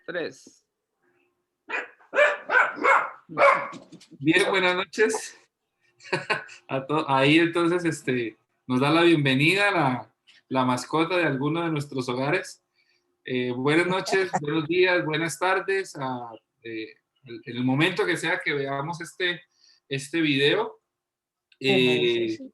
Tres. Bien, buenas noches ahí entonces nos da la bienvenida la mascota de alguno de nuestros hogares. Buenas noches, buenos días, buenas tardes, en el momento que sea que veamos este video.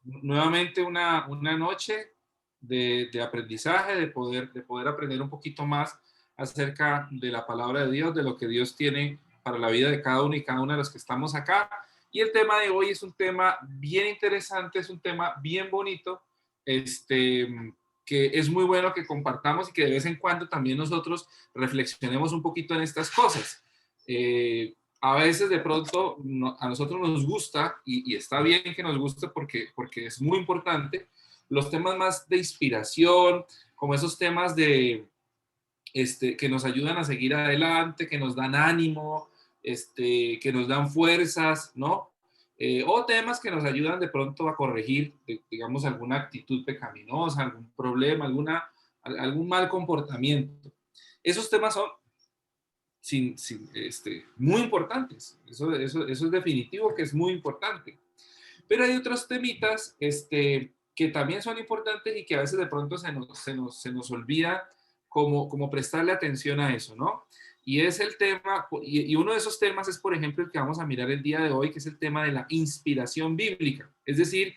Nuevamente una noche de aprendizaje, de poder aprender un poquito más acerca de la palabra de Dios, de lo que Dios tiene para la vida de cada uno y cada una de los que estamos acá. Y el tema de hoy es un tema bien interesante, es un tema bien bonito, que es muy bueno que compartamos y que de vez en cuando también nosotros reflexionemos un poquito en estas cosas. A veces de pronto a nosotros nos gusta, y está bien que nos guste porque es muy importante, los temas más de inspiración, como esos temas que nos ayudan a seguir adelante, que nos dan ánimo, que nos dan fuerzas, ¿no? O temas que nos ayudan de pronto a corregir, digamos, alguna actitud pecaminosa, algún problema, algún mal comportamiento. Esos temas son muy importantes. Eso es definitivo que es muy importante. Pero hay otros temitas que también son importantes y que a veces de pronto se nos olvida como prestarle atención a eso, ¿no? Y es el tema, y uno de esos temas es, por ejemplo, el que vamos a mirar el día de hoy, que es el tema de la inspiración bíblica. Es decir,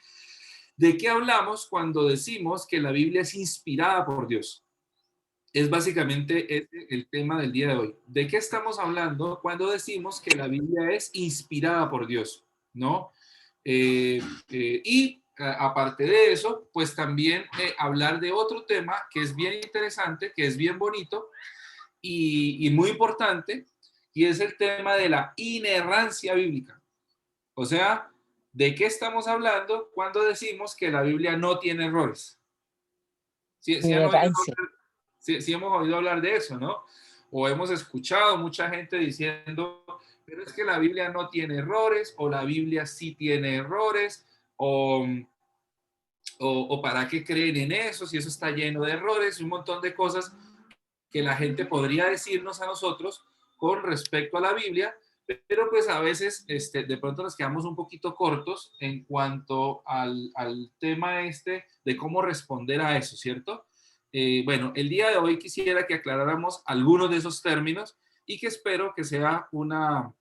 ¿de qué hablamos cuando decimos que la Biblia es inspirada por Dios? Es básicamente el tema del día de hoy. ¿De qué estamos hablando cuando decimos que la Biblia es inspirada por Dios? ¿No? Aparte de eso, pues también hablar de otro tema que es bien interesante, que es bien bonito y muy importante, y es el tema de la inerrancia bíblica. O sea, ¿de qué estamos hablando cuando decimos que la Biblia no tiene errores? ¿Sí, sí hemos oído hablar de eso, ¿no? O hemos escuchado mucha gente diciendo, pero es que la Biblia no tiene errores, o la Biblia sí tiene errores, o para qué creen en eso, si eso está lleno de errores, y un montón de cosas que la gente podría decirnos a nosotros con respecto a la Biblia, pero pues a veces de pronto nos quedamos un poquito cortos en cuanto al tema de cómo responder a eso, ¿cierto? Bueno, el día de hoy quisiera que aclaráramos algunos de esos términos y que espero que sea un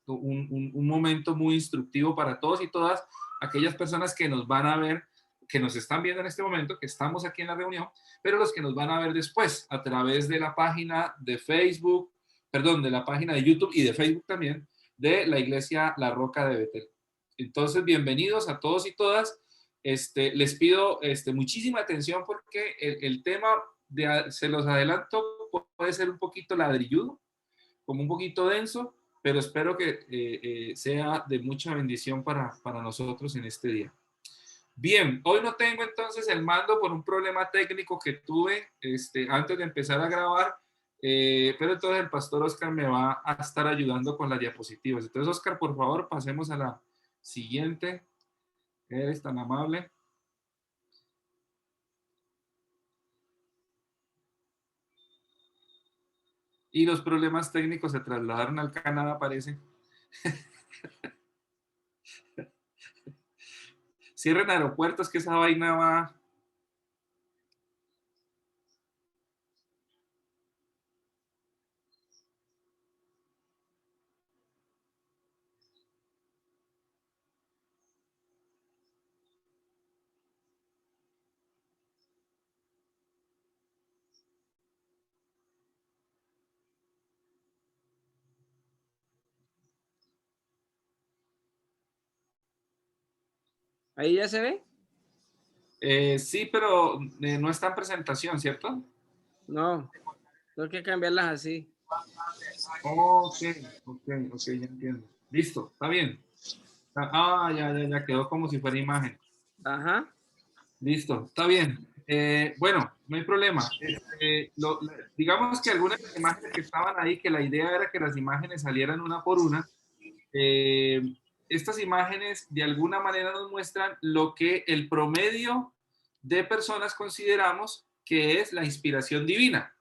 momento muy instructivo para todos y todas aquellas personas que nos van a ver, que nos están viendo en este momento, que estamos aquí en la reunión, pero los que nos van a ver después a través de la página de Facebook, perdón, de la página de YouTube y de Facebook también, de la Iglesia La Roca de Betel. Entonces, bienvenidos a todos y todas. Les pido muchísima atención porque el tema, se los adelanto, puede ser un poquito ladrilludo, como un poquito denso, pero espero que sea de mucha bendición para nosotros en este día. Bien, hoy no tengo entonces el mando por un problema técnico que tuve antes de empezar a grabar, pero entonces el pastor Oscar me va a estar ayudando con las diapositivas. Entonces, Oscar, por favor, pasemos a la siguiente. Eres tan amable. Y los problemas técnicos se trasladaron al Canadá, parece. Cierren aeropuertos, que esa vaina va... ¿Ahí ya se ve? Sí, pero no está en presentación, ¿cierto? No, tengo que cambiarlas así. Ok, ya entiendo. Listo, está bien. Ya quedó como si fuera imagen. Ajá. Listo, está bien. Bueno, no hay problema. Digamos que algunas de las imágenes que estaban ahí, que la idea era que las imágenes salieran una por una, estas imágenes de alguna manera nos muestran lo que el promedio de personas consideramos que es la inspiración divina.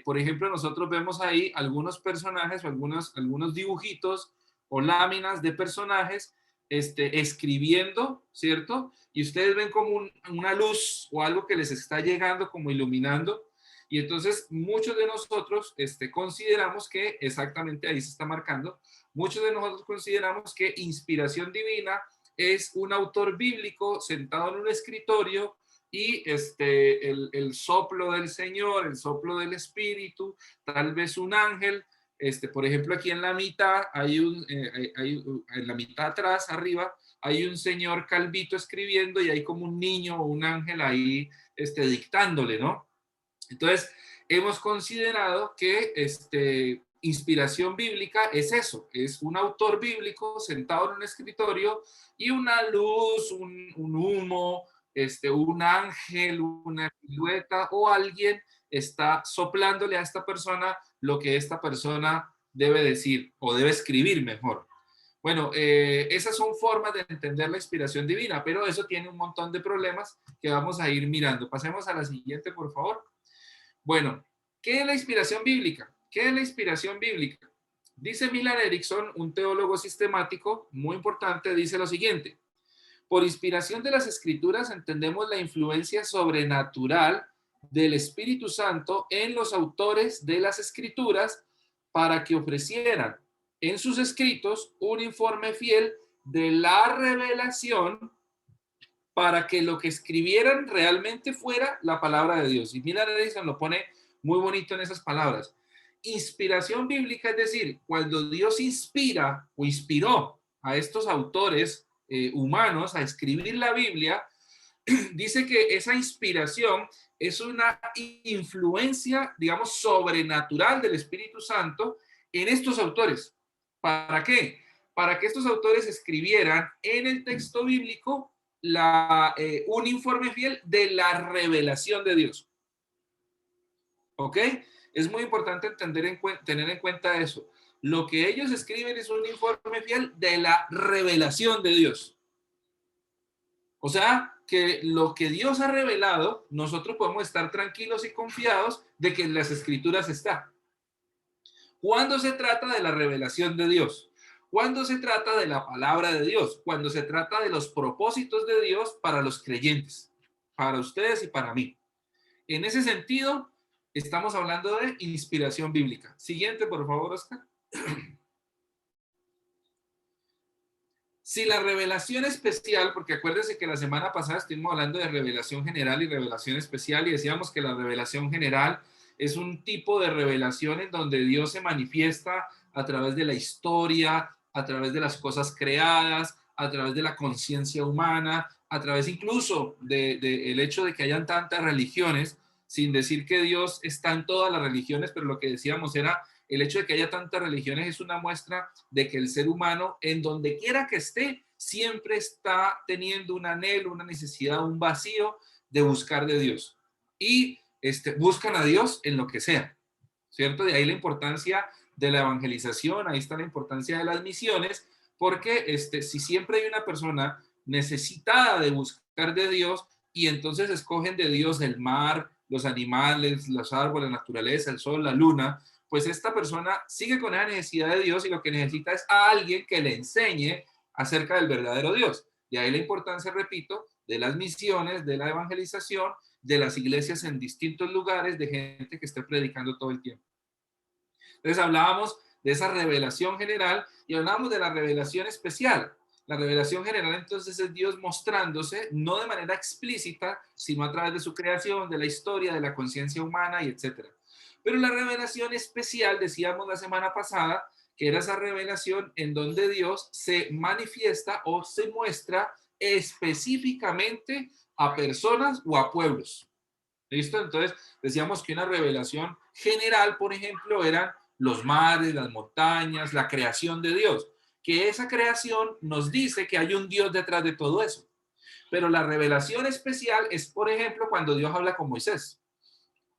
Por ejemplo, nosotros vemos ahí algunos personajes o algunos dibujitos o láminas de personajes escribiendo, ¿cierto? Y ustedes ven como una luz o algo que les está llegando, como iluminando. Y entonces muchos de nosotros consideramos que, exactamente ahí se está marcando, muchos de nosotros consideramos que inspiración divina es un autor bíblico sentado en un escritorio y el soplo del Señor, el soplo del Espíritu, tal vez un ángel. Por ejemplo, aquí en la mitad en la mitad atrás, arriba, hay un señor calvito escribiendo y hay como un niño o un ángel ahí dictándole, ¿no? Entonces, hemos considerado que inspiración bíblica es eso, es un autor bíblico sentado en un escritorio y una luz, un humo, un ángel, una silueta o alguien está soplándole a esta persona lo que esta persona debe decir o debe escribir mejor. Bueno, esas son formas de entender la inspiración divina, pero eso tiene un montón de problemas que vamos a ir mirando. Pasemos a la siguiente, por favor. Bueno, ¿qué es la inspiración bíblica? ¿Qué es la inspiración bíblica? Dice Millar Erickson, un teólogo sistemático muy importante, dice lo siguiente: por inspiración de las Escrituras entendemos la influencia sobrenatural del Espíritu Santo en los autores de las Escrituras para que ofrecieran en sus escritos un informe fiel de la revelación para que lo que escribieran realmente fuera la palabra de Dios. Y Millar Erickson lo pone muy bonito en esas palabras. Inspiración bíblica, es decir, cuando Dios inspira o inspiró a estos autores humanos a escribir la Biblia, dice que esa inspiración es una influencia, digamos, sobrenatural del Espíritu Santo en estos autores. ¿Para qué? Para que estos autores escribieran en el texto bíblico un informe fiel de la revelación de Dios. ¿Ok? Es muy importante tener en cuenta eso. Lo que ellos escriben es un informe fiel de la revelación de Dios. O sea, que lo que Dios ha revelado, nosotros podemos estar tranquilos y confiados de que en las Escrituras está. Cuando se trata de la revelación de Dios, cuando se trata de la palabra de Dios, cuando se trata de los propósitos de Dios para los creyentes, para ustedes y para mí. En ese sentido, estamos hablando de inspiración bíblica. Siguiente, por favor, Oscar. Si la revelación especial, porque acuérdense que la semana pasada estuvimos hablando de revelación general y revelación especial y decíamos que la revelación general es un tipo de revelación en donde Dios se manifiesta a través de la historia, a través de las cosas creadas, a través de la conciencia humana, a través incluso el hecho de que hayan tantas religiones, sin decir que Dios está en todas las religiones, pero lo que decíamos era el hecho de que haya tantas religiones es una muestra de que el ser humano, en donde quiera que esté, siempre está teniendo un anhelo, una necesidad, un vacío de buscar de Dios. Y buscan a Dios en lo que sea, ¿cierto? De ahí la importancia de la evangelización, ahí está la importancia de las misiones, porque si siempre hay una persona necesitada de buscar de Dios y entonces escogen de Dios el mar, los animales, los árboles, la naturaleza, el sol, la luna, pues esta persona sigue con esa necesidad de Dios y lo que necesita es a alguien que le enseñe acerca del verdadero Dios. De ahí la importancia, repito, de las misiones, de la evangelización, de las iglesias en distintos lugares, de gente que esté predicando todo el tiempo. Entonces hablábamos de esa revelación general y hablábamos de la revelación especial. La revelación general entonces es Dios mostrándose no de manera explícita, sino a través de su creación, de la historia, de la conciencia humana y etcétera. Pero la revelación especial, decíamos la semana pasada, que era esa revelación en donde Dios se manifiesta o se muestra específicamente a personas o a pueblos. ¿Listo? Entonces decíamos que una revelación general, por ejemplo, eran los mares, las montañas, la creación de Dios, que esa creación nos dice que hay un Dios detrás de todo eso. Pero la revelación especial es, por ejemplo, cuando Dios habla con Moisés.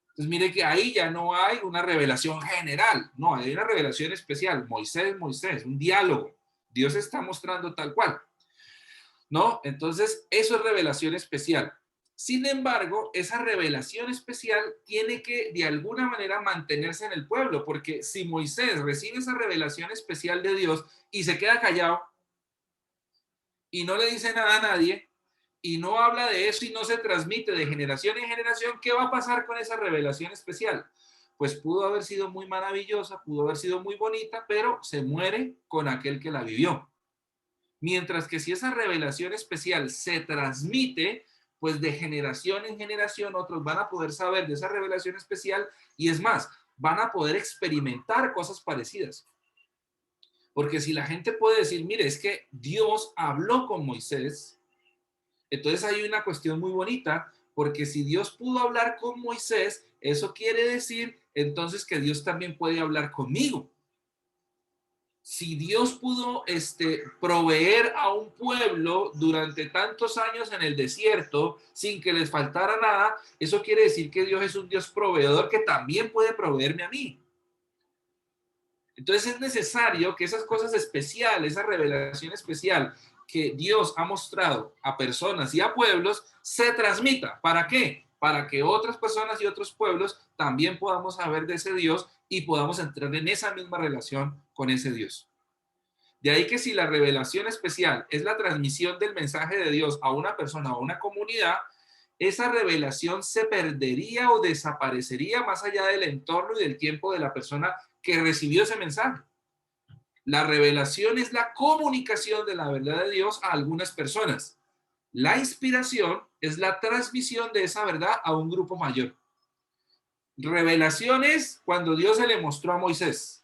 Entonces, mire que ahí ya no hay una revelación general, no, hay una revelación especial. Moisés, un diálogo. Dios está mostrando tal cual, ¿no? Entonces, eso es revelación especial. Sin embargo, esa revelación especial tiene que de alguna manera mantenerse en el pueblo, porque si Moisés recibe esa revelación especial de Dios y se queda callado y no le dice nada a nadie y no habla de eso y no se transmite de generación en generación, ¿qué va a pasar con esa revelación especial? Pues pudo haber sido muy maravillosa, pudo haber sido muy bonita, pero se muere con aquel que la vivió. Mientras que si esa revelación especial se transmite, pues de generación en generación otros van a poder saber de esa revelación especial y es más, van a poder experimentar cosas parecidas. Porque si la gente puede decir, mire, es que Dios habló con Moisés, entonces hay una cuestión muy bonita, porque si Dios pudo hablar con Moisés, eso quiere decir entonces que Dios también puede hablar conmigo. Si Dios pudo proveer a un pueblo durante tantos años en el desierto sin que les faltara nada, eso quiere decir que Dios es un Dios proveedor que también puede proveerme a mí. Entonces es necesario que esas cosas especiales, esa revelación especial que Dios ha mostrado a personas y a pueblos, se transmita. ¿Para qué? Para que otras personas y otros pueblos también podamos saber de ese Dios y podamos entrar en esa misma relación con ese Dios. De ahí que si la revelación especial es la transmisión del mensaje de Dios a una persona o a una comunidad, esa revelación se perdería o desaparecería más allá del entorno y del tiempo de la persona que recibió ese mensaje. La revelación es la comunicación de la verdad de Dios a algunas personas. La inspiración es la transmisión de esa verdad a un grupo mayor. Revelación es cuando Dios se le mostró a Moisés.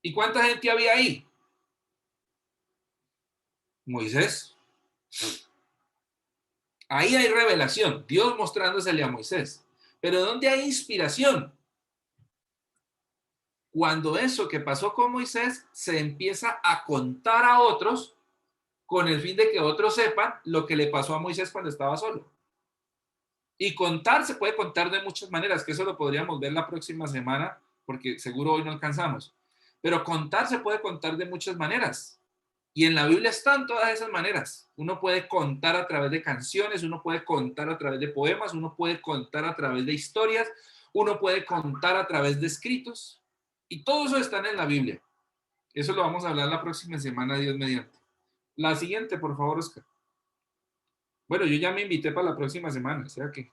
¿Y cuánta gente había ahí? Moisés. Ahí hay revelación, Dios mostrándosele a Moisés. Pero ¿dónde hay inspiración? Cuando eso que pasó con Moisés se empieza a contar a otros con el fin de que otros sepan lo que le pasó a Moisés cuando estaba solo. Y contar se puede contar de muchas maneras, que eso lo podríamos ver la próxima semana, porque seguro hoy no alcanzamos. Pero contar se puede contar de muchas maneras. Y en la Biblia están todas esas maneras. Uno puede contar a través de canciones, uno puede contar a través de poemas, uno puede contar a través de historias, uno puede contar a través de escritos. Y todo eso está en la Biblia. Eso lo vamos a hablar la próxima semana, Dios mediante. La siguiente, por favor, Oscar. Bueno, yo ya me invité para la próxima semana, o sea que...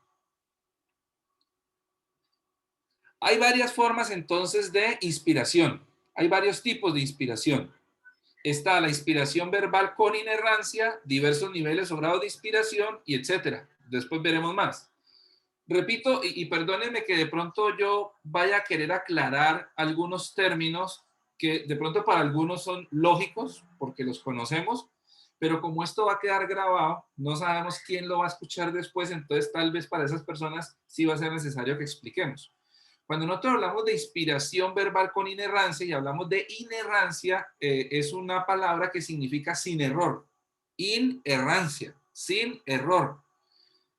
Hay varias formas entonces de inspiración. Hay varios tipos de inspiración. Está la inspiración verbal con inerrancia, diversos niveles o grados de inspiración y etcétera. Después veremos más. Repito, y perdónenme que de pronto yo vaya a querer aclarar algunos términos que de pronto para algunos son lógicos porque los conocemos, pero como esto va a quedar grabado, no sabemos quién lo va a escuchar después, entonces tal vez para esas personas sí va a ser necesario que expliquemos. Cuando nosotros hablamos de inspiración verbal con inerrancia y hablamos de inerrancia, es una palabra que significa sin error. Inerrancia, sin error.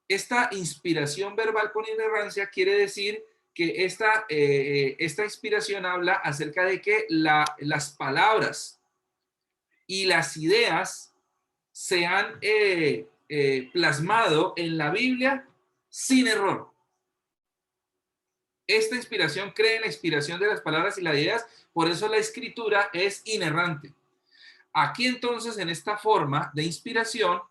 Esta inspiración verbal con inerrancia quiere decir que esta inspiración habla acerca de que las palabras y las ideas se han plasmado en la Biblia sin error. Esta inspiración cree en la inspiración de las palabras y las ideas, por eso la escritura es inerrante. Aquí entonces, en esta forma de inspiración,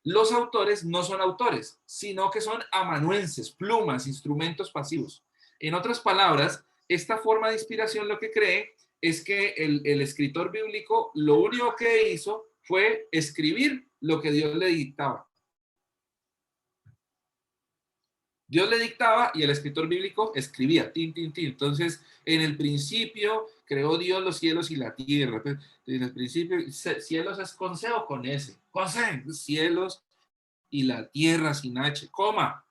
los autores no son autores, sino que son amanuenses, plumas, instrumentos pasivos. En otras palabras, esta forma de inspiración lo que cree es que el escritor bíblico lo único que hizo fue escribir lo que Dios le dictaba. Dios le dictaba y el escritor bíblico escribía, tin, tin, tin. Entonces, en el principio creó Dios los cielos y la tierra. En el principio, cielos es con C o con S. Con C, cielos y la tierra sin H, coma.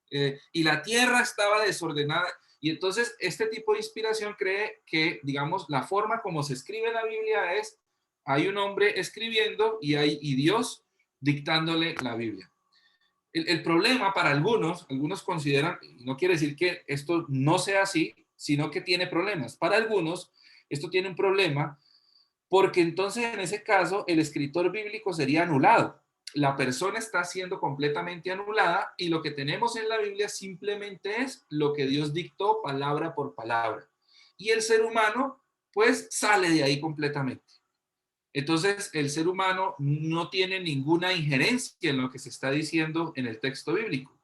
Y la tierra estaba desordenada. Y entonces, este tipo de inspiración cree que, digamos, la forma como se escribe en la Biblia es, hay un hombre escribiendo y Dios dictándole la Biblia. El problema para algunos consideran, no quiere decir que esto no sea así, sino que tiene problemas. Para algunos, esto tiene un problema porque entonces en ese caso el escritor bíblico sería anulado. la persona está siendo completamente anulada y lo que tenemos en la Biblia simplemente es lo que Dios dictó palabra por palabra. Y el ser humano, pues, sale de ahí completamente. Entonces, el ser humano no tiene ninguna injerencia en lo que se está diciendo en el texto bíblico,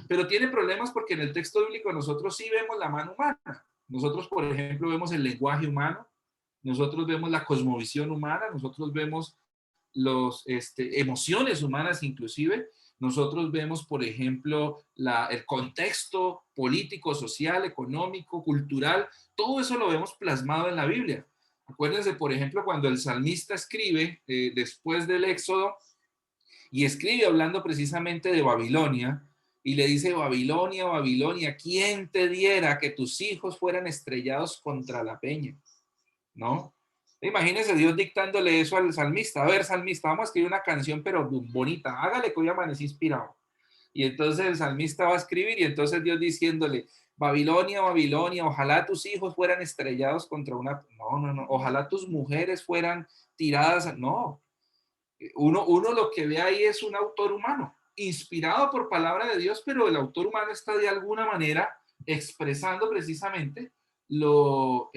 pero tiene problemas porque en el texto bíblico nosotros sí vemos la mano humana. Nosotros, por ejemplo, vemos el lenguaje humano, nosotros vemos la cosmovisión humana, nosotros vemos los emociones humanas inclusive. Nosotros vemos, por ejemplo, el contexto político, social, económico, cultural, todo eso lo vemos plasmado en la Biblia. Acuérdense, por ejemplo, cuando el salmista escribe después del Éxodo y escribe hablando precisamente de Babilonia y le dice, Babilonia, Babilonia, ¿quién te diera que tus hijos fueran estrellados contra la peña? ¿No? Imagínese Dios dictándole eso al salmista. A ver, salmista, vamos a escribir una canción, pero bonita. Hágale que hoy amanecí inspirado. Y entonces el salmista va a escribir y entonces Dios diciéndole, Babilonia, Babilonia, ojalá tus hijos fueran estrellados contra una... No, no, no. Ojalá tus mujeres fueran tiradas. No. Uno lo que ve ahí es un autor humano, inspirado por palabra de Dios, pero el autor humano está de alguna manera expresando precisamente lo...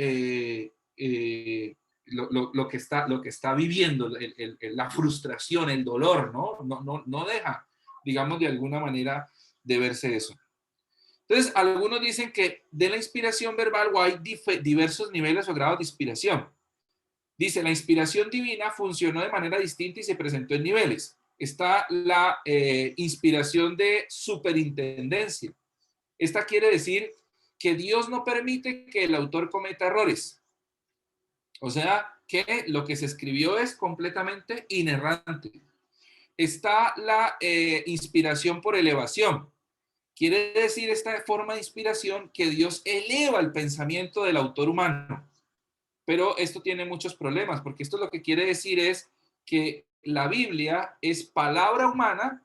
lo que está viviendo, la frustración, el dolor, ¿no? No deja, digamos, de alguna manera de verse eso. Entonces, algunos dicen que de la inspiración verbal hay diversos niveles o grados de inspiración. Dice, la inspiración divina funcionó de manera distinta y se presentó en niveles. Está la inspiración de superintendencia. Esta quiere decir que Dios no permite que el autor cometa errores. O sea, que lo que se escribió es completamente inerrante. Está la inspiración por elevación. Quiere decir esta forma de inspiración que Dios eleva el pensamiento del autor humano. Pero esto tiene muchos problemas, porque esto lo que quiere decir es que la Biblia es palabra humana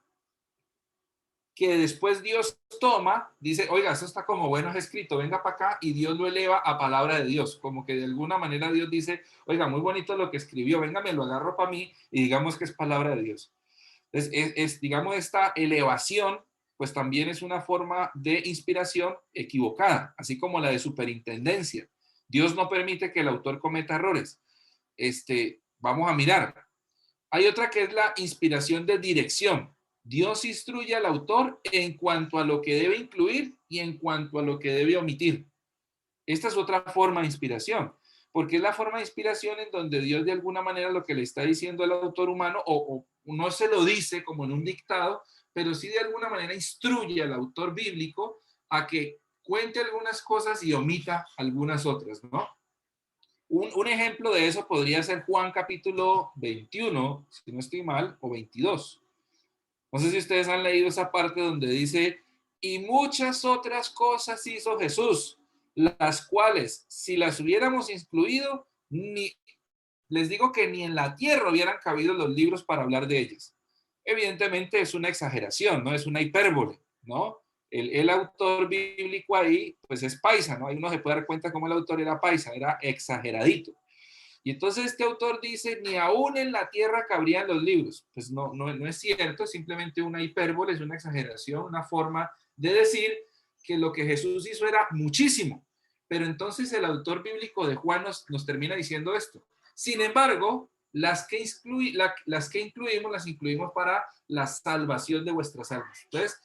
que después Dios toma, dice, oiga, eso está como bueno, es escrito, venga para acá, y Dios lo eleva a palabra de Dios, como que de alguna manera Dios dice, oiga, muy bonito lo que escribió, venga, me lo agarro para mí, y digamos que es palabra de Dios. Entonces, digamos, esta elevación, pues también es una forma de inspiración equivocada, así como la de superintendencia. Dios no permite que el autor cometa errores. Vamos a mirar. Hay otra que es la inspiración de dirección. Dios instruye al autor en cuanto a lo que debe incluir y en cuanto a lo que debe omitir. Esta es otra forma de inspiración, porque es la forma de inspiración en donde Dios de alguna manera lo que le está diciendo al autor humano, o no se lo dice como en un dictado, pero sí de alguna manera instruye al autor bíblico a que cuente algunas cosas y omita algunas otras, ¿no? Un ejemplo de eso podría ser Juan capítulo 21, si no estoy mal, o 22. No sé si ustedes han leído esa parte donde dice, y muchas otras cosas hizo Jesús, las cuales, si las hubiéramos incluido, les digo que ni en la tierra hubieran cabido los libros para hablar de ellas. Evidentemente es una exageración, ¿no? Es una hipérbole, ¿no? El autor bíblico ahí, pues es paisa, ¿no? Ahí uno se puede dar cuenta cómo el autor era paisa, era exageradito. Y entonces este autor dice, ni aún en la tierra cabrían los libros. Pues no es cierto, es simplemente una hipérbole, es una exageración, una forma de decir que lo que Jesús hizo era muchísimo. Pero entonces el autor bíblico de Juan nos termina diciendo esto. Sin embargo, las que incluimos, las incluimos para la salvación de vuestras almas. Entonces,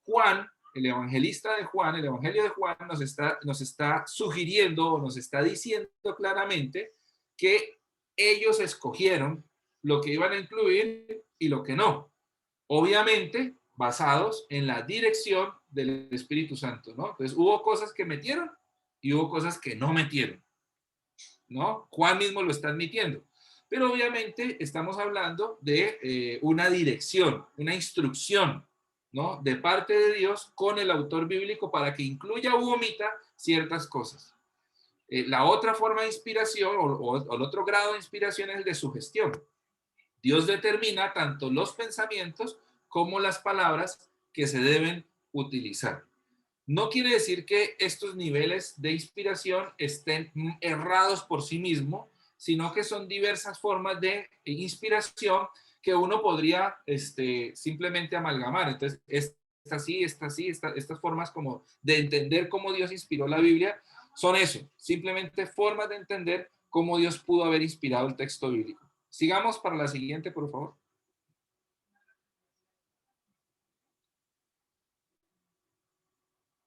Juan, el evangelista de Juan, el evangelio de Juan nos está sugiriendo o nos está diciendo claramente que ellos escogieron lo que iban a incluir y lo que no. Obviamente, basados en la dirección del Espíritu Santo, ¿no? Entonces, hubo cosas que metieron y hubo cosas que no metieron, ¿no? Juan mismo lo está admitiendo. Pero obviamente estamos hablando de una dirección, una instrucción, ¿no? De parte de Dios con el autor bíblico para que incluya u omita ciertas cosas. La otra forma de inspiración o el otro grado de inspiración es el de sugestión. Dios determina tanto los pensamientos como las palabras que se deben utilizar. No quiere decir que estos niveles de inspiración estén errados por sí mismos, sino que son diversas formas de inspiración que uno podría simplemente amalgamar. Entonces, estas formas como de entender cómo Dios inspiró la Biblia son eso, simplemente formas de entender cómo Dios pudo haber inspirado el texto bíblico. Sigamos para la siguiente, por favor.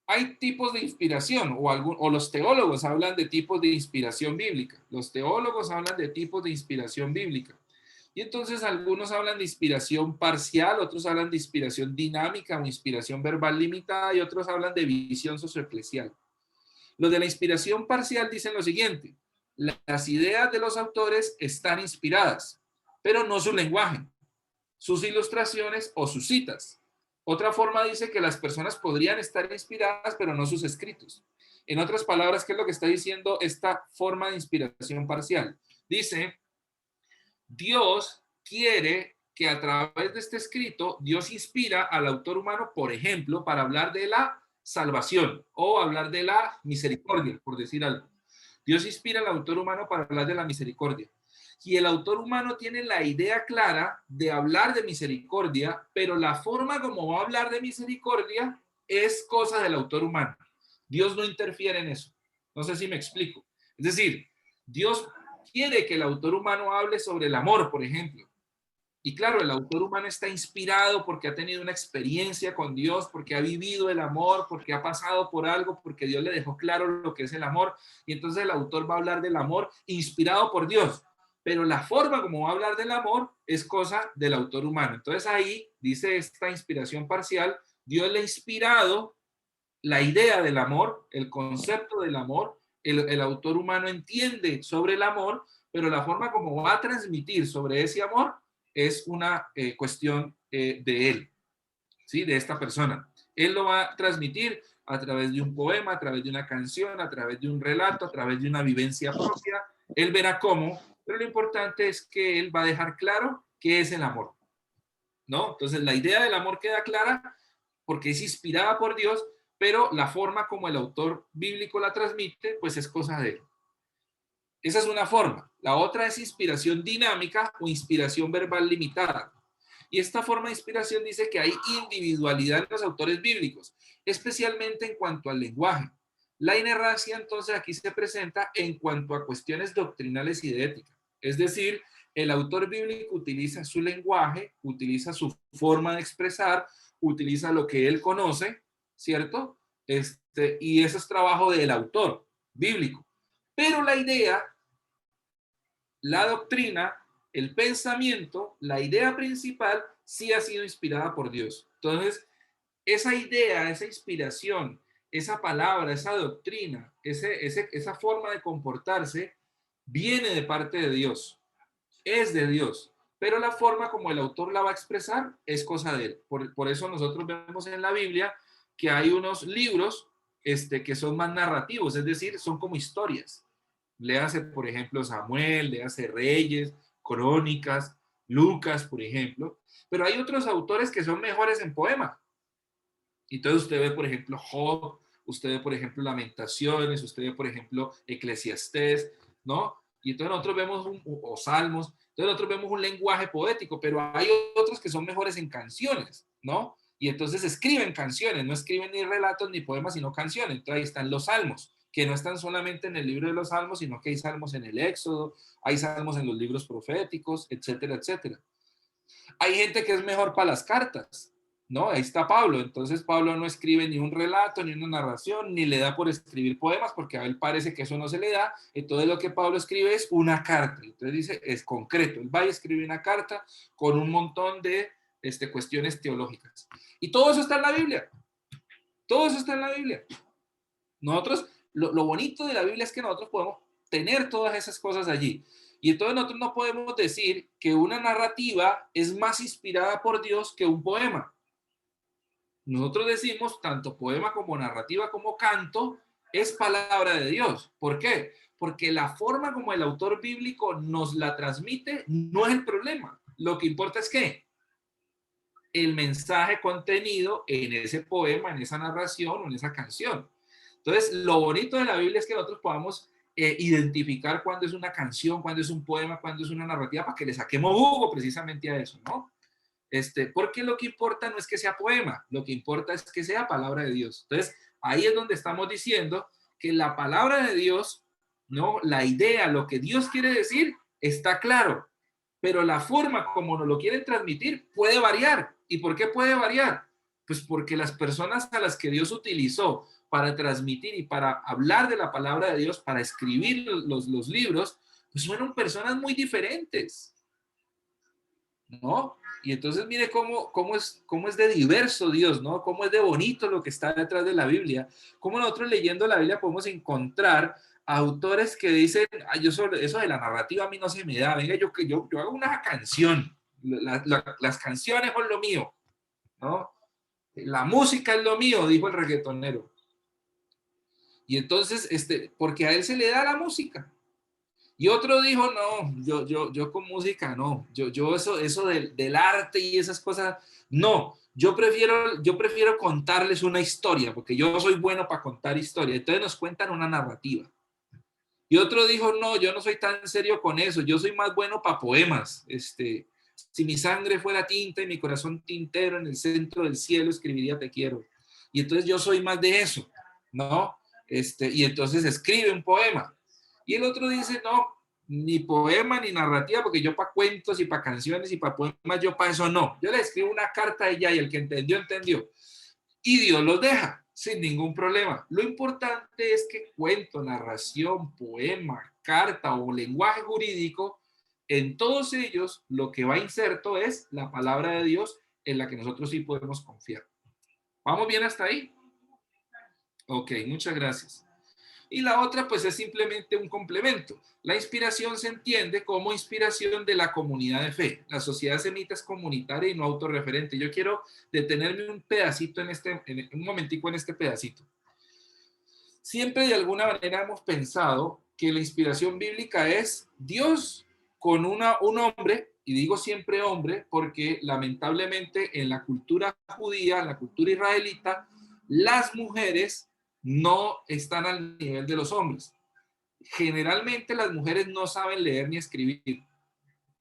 Hay tipos de inspiración, o los teólogos hablan de tipos de inspiración bíblica. Los teólogos hablan de tipos de inspiración bíblica. Y entonces algunos hablan de inspiración parcial, otros hablan de inspiración dinámica o inspiración verbal limitada, y otros hablan de visión socioeclesial. Los de la inspiración parcial dicen lo siguiente: las ideas de los autores están inspiradas, pero no su lenguaje, sus ilustraciones o sus citas. Otra forma dice que las personas podrían estar inspiradas, pero no sus escritos. En otras palabras, ¿qué es lo que está diciendo esta forma de inspiración parcial? Dice, Dios quiere que a través de este escrito, Dios inspira al autor humano, por ejemplo, para hablar de la salvación o hablar de la misericordia, por decir algo. Dios inspira al autor humano para hablar de la misericordia. Y el autor humano tiene la idea clara de hablar de misericordia, pero la forma como va a hablar de misericordia es cosa del autor humano. Dios no interfiere en eso. No sé si me explico. Es decir, Dios quiere que el autor humano hable sobre el amor, por ejemplo. Y claro, el autor humano está inspirado porque ha tenido una experiencia con Dios, porque ha vivido el amor, porque ha pasado por algo, porque Dios le dejó claro lo que es el amor. Y entonces el autor va a hablar del amor inspirado por Dios. Pero la forma como va a hablar del amor es cosa del autor humano. Entonces ahí dice esta inspiración parcial, Dios le ha inspirado la idea del amor, el concepto del amor, el autor humano entiende sobre el amor, pero la forma como va a transmitir sobre ese amor es una cuestión de él, ¿sí? De esta persona. Él lo va a transmitir a través de un poema, a través de una canción, a través de un relato, a través de una vivencia propia. Él verá cómo, pero lo importante es que él va a dejar claro qué es el amor, ¿no? Entonces la idea del amor queda clara porque es inspirada por Dios, pero la forma como el autor bíblico la transmite, pues es cosa de él. Esa es una forma. La otra es inspiración dinámica o inspiración verbal limitada. Y esta forma de inspiración dice que hay individualidad en los autores bíblicos, especialmente en cuanto al lenguaje. La inerrancia entonces aquí se presenta en cuanto a cuestiones doctrinales y de ética. Es decir, el autor bíblico utiliza su lenguaje, utiliza su forma de expresar, utiliza lo que él conoce, ¿cierto? Y eso es trabajo del autor bíblico. Pero la idea, la doctrina, el pensamiento, la idea principal, sí ha sido inspirada por Dios. Entonces, esa idea, esa inspiración, esa palabra, esa doctrina, esa forma de comportarse, viene de parte de Dios, es de Dios. Pero la forma como el autor la va a expresar es cosa de él. Por eso nosotros vemos en la Biblia que hay unos libros que son más narrativos, es decir, son como historias. Léase, por ejemplo, Samuel, léase Reyes, Crónicas, Lucas, por ejemplo. Pero hay otros autores que son mejores en poema. Entonces usted ve, por ejemplo, Job, usted ve, por ejemplo, Lamentaciones, usted ve, por ejemplo, Eclesiastés, ¿no? Y entonces nosotros vemos, o Salmos, entonces nosotros vemos un lenguaje poético, pero hay otros que son mejores en canciones, ¿no? Y entonces escriben canciones, no escriben ni relatos ni poemas, sino canciones. Entonces ahí están los salmos, que no están solamente en el libro de los salmos, sino que hay salmos en el Éxodo, hay salmos en los libros proféticos, etcétera, etcétera. Hay gente que es mejor para las cartas, ¿no? Ahí está Pablo. Entonces Pablo no escribe ni un relato, ni una narración, ni le da por escribir poemas, porque a él parece que eso no se le da. Entonces lo que Pablo escribe es una carta. Entonces dice, es concreto. Él va a escribir una carta con un montón de cuestiones teológicas. Y todo eso está en la Biblia. Todo eso está en la Biblia. Nosotros, lo bonito de la Biblia es que nosotros podemos tener todas esas cosas allí. Y entonces nosotros no podemos decir que una narrativa es más inspirada por Dios que un poema. Nosotros decimos tanto poema como narrativa como canto es palabra de Dios. ¿Por qué? Porque la forma como el autor bíblico nos la transmite no es el problema. Lo que importa es que el mensaje contenido en ese poema, en esa narración o en esa canción. Entonces, lo bonito de la Biblia es que nosotros podamos identificar cuándo es una canción, cuándo es un poema, cuándo es una narrativa, para que le saquemos jugo precisamente a eso, ¿no? Porque lo que importa no es que sea poema, lo que importa es que sea palabra de Dios. Entonces, ahí es donde estamos diciendo que la palabra de Dios, ¿no? La idea, lo que Dios quiere decir, está claro, pero la forma como nos lo quieren transmitir puede variar. ¿Y por qué puede variar? Pues porque las personas a las que Dios utilizó para transmitir y para hablar de la palabra de Dios, para escribir los libros, pues fueron personas muy diferentes, ¿no? Y entonces mire cómo es de diverso Dios, ¿no? Cómo es de bonito lo que está detrás de la Biblia. Cómo nosotros leyendo la Biblia podemos encontrar autores que dicen, eso de la narrativa a mí no se me da, venga, yo hago una canción, las canciones son lo mío, ¿no? La música es lo mío, dijo el reggaetonero. Y entonces, porque a él se le da la música. Y otro dijo, no, yo con música no, yo eso del arte y esas cosas, no, yo prefiero contarles una historia, porque yo soy bueno para contar historia. Entonces nos cuentan una narrativa. Y otro dijo, no, yo no soy tan serio con eso, yo soy más bueno para poemas. Si mi sangre fuera tinta y mi corazón tintero, en el centro del cielo escribiría te quiero. Y entonces yo soy más de eso, ¿no? Y entonces escribe un poema. Y el otro dice, no, ni poema ni narrativa, porque yo para cuentos y para canciones y para poemas, yo para eso no. Yo le escribo una carta a ella y el que entendió, entendió. Y Dios los deja sin ningún problema. Lo importante es que cuento, narración, poema, carta o lenguaje jurídico, en todos ellos lo que va inserto es la palabra de Dios en la que nosotros sí podemos confiar. ¿Vamos bien hasta ahí? Ok, muchas gracias. Y la otra, pues, es simplemente un complemento. La inspiración se entiende como inspiración de la comunidad de fe. La sociedad semita es comunitaria y no autorreferente. Yo quiero detenerme un pedacito un momentico en este pedacito. Siempre de alguna manera hemos pensado que la inspiración bíblica es Dios con un hombre, y digo siempre hombre, porque lamentablemente en la cultura judía, en la cultura israelita, las mujeres no están al nivel de los hombres. Generalmente las mujeres no saben leer ni escribir,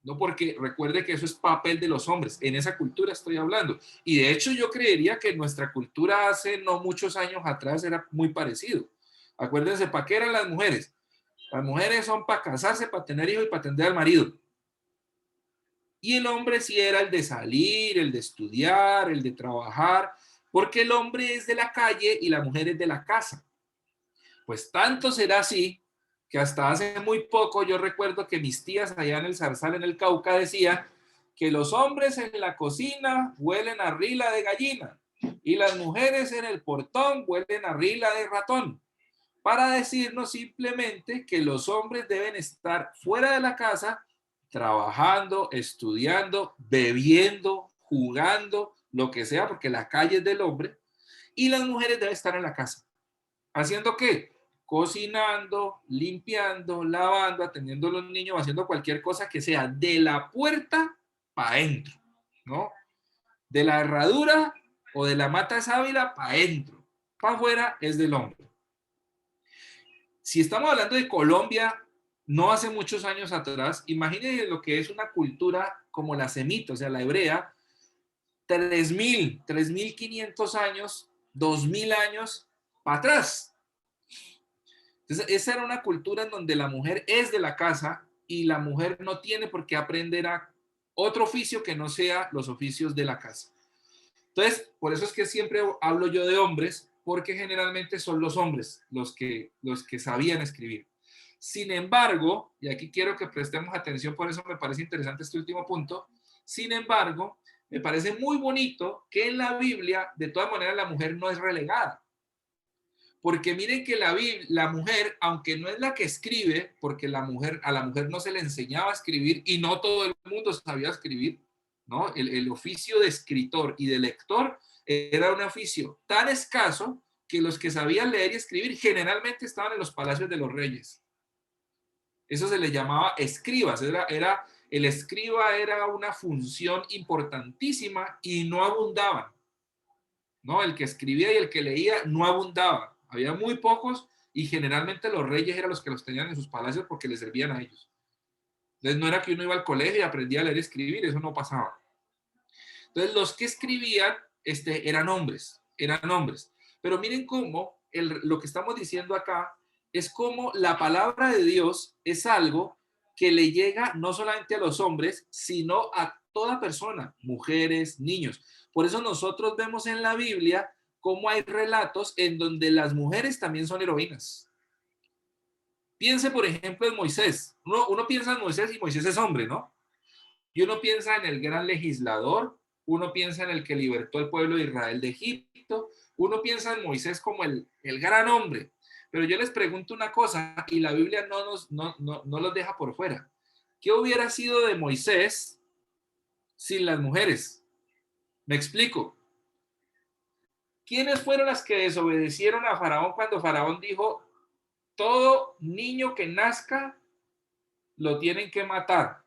no, porque recuerde que eso es papel de los hombres, en esa cultura estoy hablando. Y de hecho yo creería que nuestra cultura hace no muchos años atrás era muy parecido. Acuérdense, ¿para qué eran las mujeres? Las mujeres son para casarse, para tener hijos y para atender al marido. Y el hombre sí era el de salir, el de estudiar, el de trabajar, porque el hombre es de la calle y la mujer es de la casa. Pues tanto será así que hasta hace muy poco yo recuerdo que mis tías allá en el Zarzal, en el Cauca, decían que los hombres en la cocina huelen a rila de gallina y las mujeres en el portón huelen a rila de ratón, para decirnos simplemente que los hombres deben estar fuera de la casa trabajando, estudiando, bebiendo, jugando, lo que sea, porque la calle es del hombre, y las mujeres deben estar en la casa. ¿Haciendo qué? Cocinando, limpiando, lavando, atendiendo a los niños, haciendo cualquier cosa que sea de la puerta para adentro, ¿no? De la herradura o de la mata de sábila para adentro. Para afuera es del hombre. Si estamos hablando de Colombia, no hace muchos años atrás, imagínense lo que es una cultura como la semita, o sea, la hebrea, 3.500 años, 2.000 años para atrás. Entonces, esa era una cultura en donde la mujer es de la casa y la mujer no tiene por qué aprender a otro oficio que no sea los oficios de la casa. Entonces, por eso es que siempre hablo yo de hombres, porque generalmente son los hombres los que sabían escribir. Sin embargo, y aquí quiero que prestemos atención, por eso me parece interesante este último punto, sin embargo, me parece muy bonito que en la Biblia, de todas maneras, la mujer no es relegada. Porque miren que la mujer, aunque no es la que escribe, porque a la mujer no se le enseñaba a escribir y no todo el mundo sabía escribir, ¿no? El oficio de escritor y de lector era un oficio tan escaso que los que sabían leer y escribir generalmente estaban en los palacios de los reyes. Eso se le llamaba escribas, el escriba era una función importantísima y no abundaban, ¿no? El que escribía y el que leía no abundaban. Había muy pocos y generalmente los reyes eran los que los tenían en sus palacios porque les servían a ellos. Entonces no era que uno iba al colegio y aprendía a leer y escribir, eso no pasaba. Entonces los que escribían eran hombres, eran hombres. Pero miren cómo lo que estamos diciendo acá es como la palabra de Dios es algo que le llega no solamente a los hombres, sino a toda persona, mujeres, niños. Por eso nosotros vemos en la Biblia cómo hay relatos en donde las mujeres también son heroínas. Piense, por ejemplo, en Moisés. Uno piensa en Moisés y Moisés es hombre, ¿no? Y uno piensa en el gran legislador, uno piensa en el que libertó al pueblo de Israel de Egipto, uno piensa en Moisés como el gran hombre. Pero yo les pregunto una cosa, y la Biblia no los deja por fuera. ¿Qué hubiera sido de Moisés sin las mujeres? Me explico. ¿Quiénes fueron las que desobedecieron a Faraón cuando Faraón dijo, todo niño que nazca lo tienen que matar?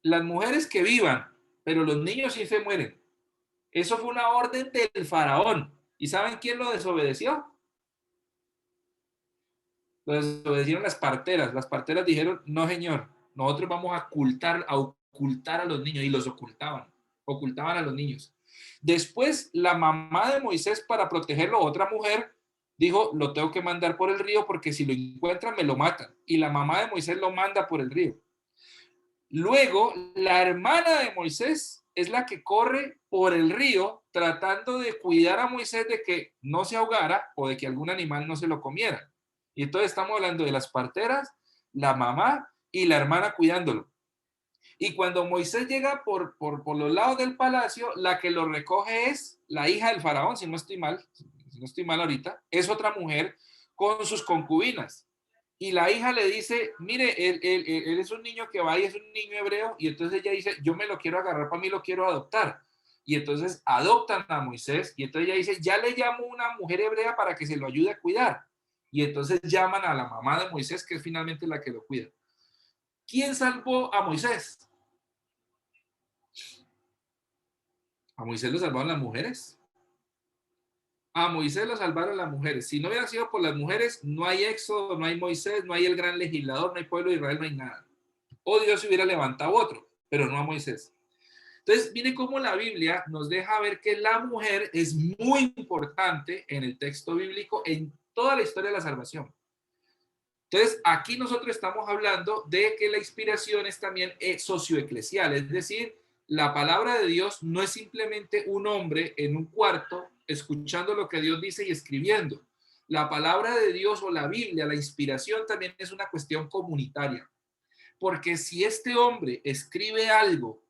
Las mujeres que vivan, pero los niños sí se mueren. Eso fue una orden del Faraón. ¿Y saben quién lo desobedeció? Lo desobedecieron las parteras. Las parteras dijeron, no señor, nosotros vamos a ocultar a los niños, y los ocultaban a los niños. Después, la mamá de Moisés, para protegerlo, otra mujer, dijo, lo tengo que mandar por el río porque si lo encuentran me lo matan. Y la mamá de Moisés lo manda por el río. Luego, la hermana de Moisés es la que corre por el río tratando de cuidar a Moisés de que no se ahogara o de que algún animal no se lo comiera. Y entonces estamos hablando de las parteras, la mamá y la hermana cuidándolo. Y cuando Moisés llega por los lados del palacio, la que lo recoge es la hija del faraón, si no estoy mal ahorita, es otra mujer con sus concubinas. Y la hija le dice, mire, él es un niño que va y es un niño hebreo, y entonces ella dice, yo me lo quiero agarrar, para mí lo quiero adoptar. Y entonces adoptan a Moisés, y entonces ella dice, ya le llamo a una mujer hebrea para que se lo ayude a cuidar. Y entonces llaman a la mamá de Moisés, que es finalmente la que lo cuida. ¿Quién salvó a Moisés? A Moisés lo salvaron las mujeres. A Moisés lo salvaron las mujeres. Si no hubiera sido por las mujeres, no hay Éxodo, no hay Moisés, no hay el gran legislador, no hay pueblo de Israel, no hay nada. O Dios hubiera levantado otro, pero no a Moisés. Entonces, mire cómo la Biblia nos deja ver que la mujer es muy importante en el texto bíblico, en toda la historia de la salvación. Entonces, aquí nosotros estamos hablando de que la inspiración es también socioeclesial, es decir, la palabra de Dios no es simplemente un hombre en un cuarto escuchando lo que Dios dice y escribiendo. La palabra de Dios o la Biblia, la inspiración también es una cuestión comunitaria. Porque si este hombre escribe algo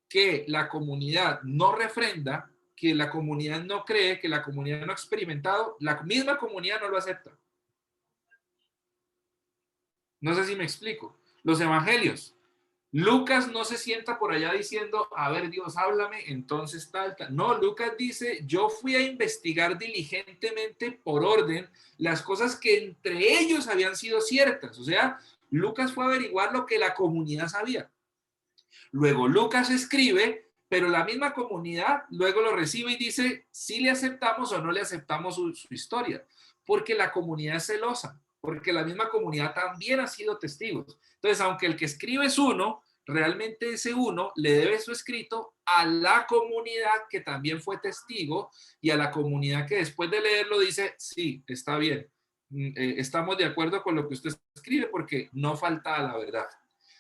que la comunidad no refrenda, que la comunidad no cree, que la comunidad no ha experimentado, la misma comunidad no lo acepta. No sé si me explico. Los evangelios. Lucas no se sienta por allá diciendo, a ver, Dios, háblame, entonces tal. No, Lucas dice, yo fui a investigar diligentemente por orden las cosas que entre ellos habían sido ciertas. O sea, Lucas fue a averiguar lo que la comunidad sabía. Luego Lucas escribe, pero la misma comunidad luego lo recibe y dice, si le aceptamos o no le aceptamos su historia, porque la comunidad es celosa, porque la misma comunidad también ha sido testigos. Entonces, aunque el que escribe es uno, realmente ese uno le debe su escrito a la comunidad que también fue testigo y a la comunidad que después de leerlo dice, sí, está bien, estamos de acuerdo con lo que usted escribe porque no falta a la verdad.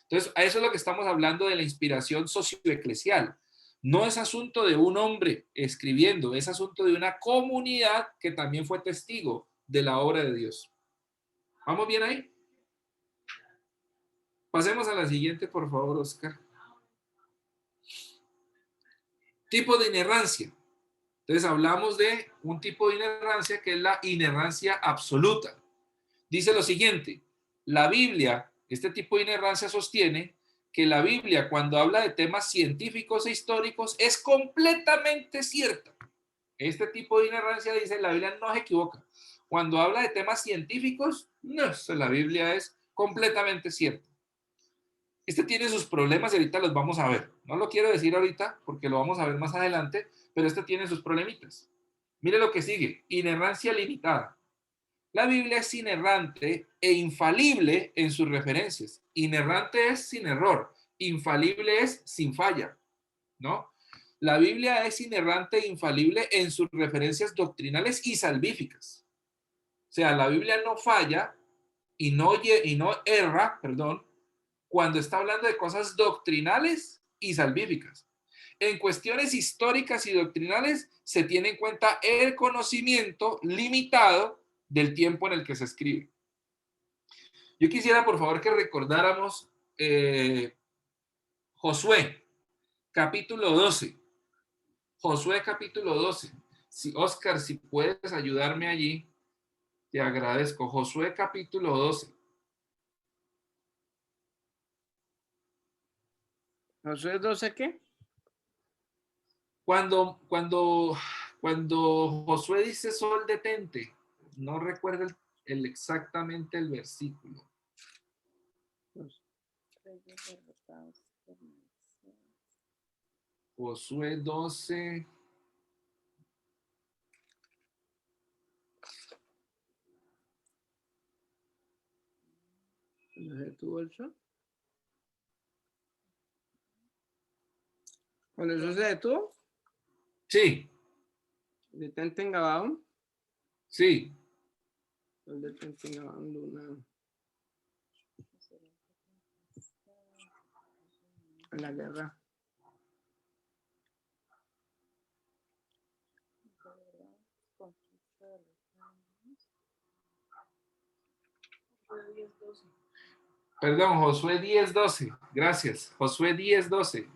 Entonces, a eso es lo que estamos hablando de la inspiración socioeclesial. No es asunto de un hombre escribiendo, es asunto de una comunidad que también fue testigo de la obra de Dios. ¿Vamos bien ahí? Pasemos a la siguiente, por favor, Oscar. Tipo de inerrancia. Entonces, hablamos de un tipo de inerrancia que es la inerrancia absoluta. Dice lo siguiente, la Biblia, este tipo de inerrancia sostiene que la Biblia, cuando habla de temas científicos e históricos, es completamente cierta. Este tipo de inerrancia dice, la Biblia no se equivoca. Cuando habla de temas científicos, no, la Biblia es completamente cierta. Este tiene sus problemas y ahorita los vamos a ver. No lo quiero decir ahorita porque lo vamos a ver más adelante, pero este tiene sus problemitas. Mire lo que sigue, inerrancia limitada. La Biblia es inerrante e infalible en sus referencias. Inerrante es sin error, infalible es sin falla, ¿no? La Biblia es inerrante e infalible en sus referencias doctrinales y salvíficas. O sea, la Biblia no falla y no erra, perdón, cuando está hablando de cosas doctrinales y salvíficas. En cuestiones históricas y doctrinales se tiene en cuenta el conocimiento limitado del tiempo en el que se escribe. Yo quisiera, por favor, que recordáramos Josué, capítulo 12. Josué, capítulo 12. Si, Oscar, si puedes ayudarme allí, te agradezco. Josué, capítulo 12. ¿Josué 12 qué? Cuando Josué dice sol detente, no recuerdo exactamente el versículo. Josué 12. ¿No se detuvo el sol? ¿Cuando eso se detuvo? Sí, Detente en Gabaón. sí. Detente en Gabaón, Luna. En la guerra. Perdón, Josué 10:12. Gracias. Josué 10:12.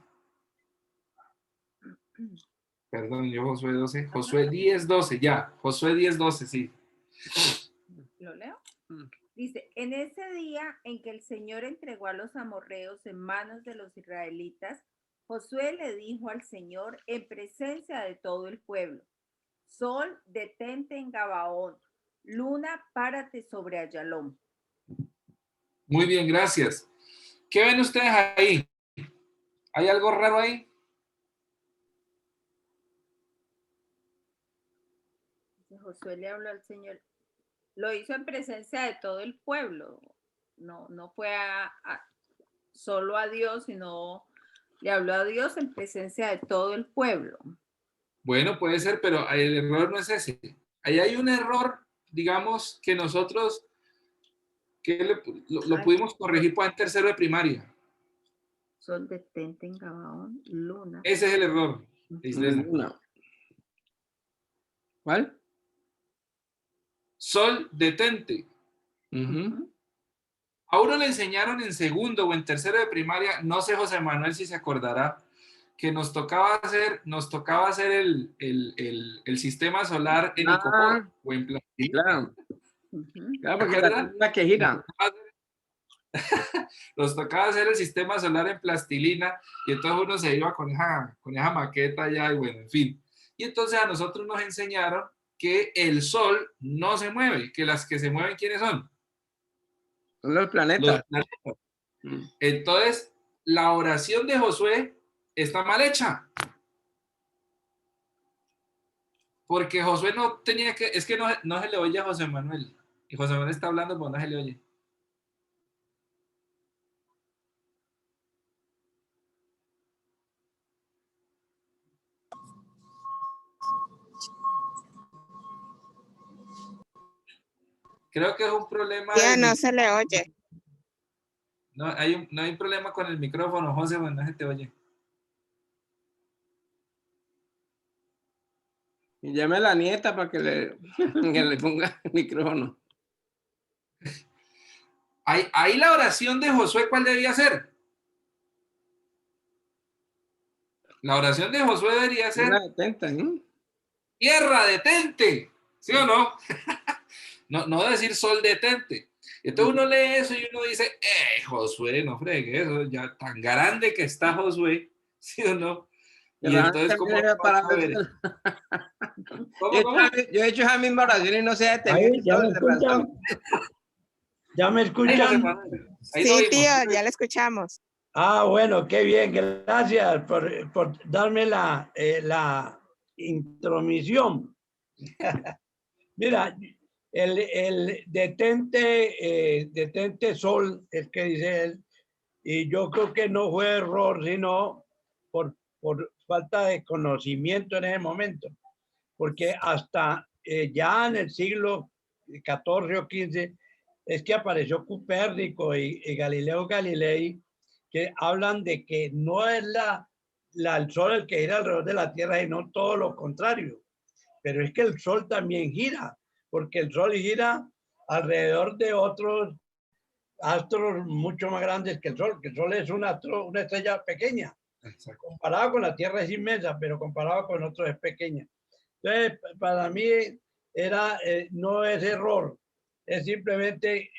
Perdón, yo Josué 12. Josué 10:12, ya. Josué 10:12, sí. ¿Lo leo? Dice, en ese día en que el Señor entregó a los amorreos en manos de los israelitas, Josué le dijo al Señor en presencia de todo el pueblo, Sol, detente en Gabaón, Luna, párate sobre Ayalón. Muy bien, gracias. ¿Qué ven ustedes ahí? ¿Hay algo raro ahí? Josué le habló al Señor, lo hizo en presencia de todo el pueblo, no fue solo a Dios, sino le habló a Dios en presencia de todo el pueblo. Bueno, puede ser, pero el error no es ese. Ahí hay un error, digamos, que nosotros lo pudimos corregir en tercero de primaria. Sol, detente en Gabaón, Luna. Ese es el error. Luna. ¿Cuál? Sol, detente. A uno le enseñaron en segundo o en tercero de primaria, no sé José Manuel si se acordará, que nos tocaba hacer el sistema solar en icopor o en plastilina. Claro. Claro, porque la tierra que gira. Nos tocaba hacer el sistema solar en plastilina y entonces uno se iba con esa maqueta allá y bueno, en fin. Y entonces a nosotros nos enseñaron que el sol no se mueve, que las que se mueven, ¿quiénes son? Son los planetas. Los planetas. Entonces, la oración de Josué está mal hecha. Porque Josué no tenía que, es que no se le oye a José Manuel. Y José Manuel está hablando, pero no se le oye. Creo que es un problema. Ya no se le oye. No hay un problema con el micrófono, José, bueno, no se te oye. Y llame a la nieta para que le ponga el micrófono. Ahí la oración de Josué, ¿cuál debía ser? La oración de Josué debería ser: detente, ¿no? Tierra, detente. ¿Sí o no? No decir sol, detente. Entonces uno lee eso y uno dice, Josué, no fregue, eso ya tan grande que está Josué, ¿sí o no? Y entonces, ¿cómo vas a ver? Yo he hecho esa misma oración y no se ha detenido. ¿Ya me escuchan? ¿Ya me escuchan? Sí, tío, ya le escuchamos. Ah, bueno, qué bien. Gracias por darme la intromisión. Mira, el detente, detente sol, es que dice él, y yo creo que no fue error, sino por falta de conocimiento en ese momento, porque hasta ya en el siglo XIV o XV es que apareció Copérnico y Galileo Galilei, que hablan de que no es el sol el que gira alrededor de la Tierra, sino todo lo contrario. Pero es que el sol también gira, porque el sol gira alrededor de otros astros mucho más grandes que el sol es un astro, una estrella pequeña. Exacto. Comparado con la Tierra es inmensa, pero comparado con otros es pequeña. Entonces, para mí no es error, es simplemente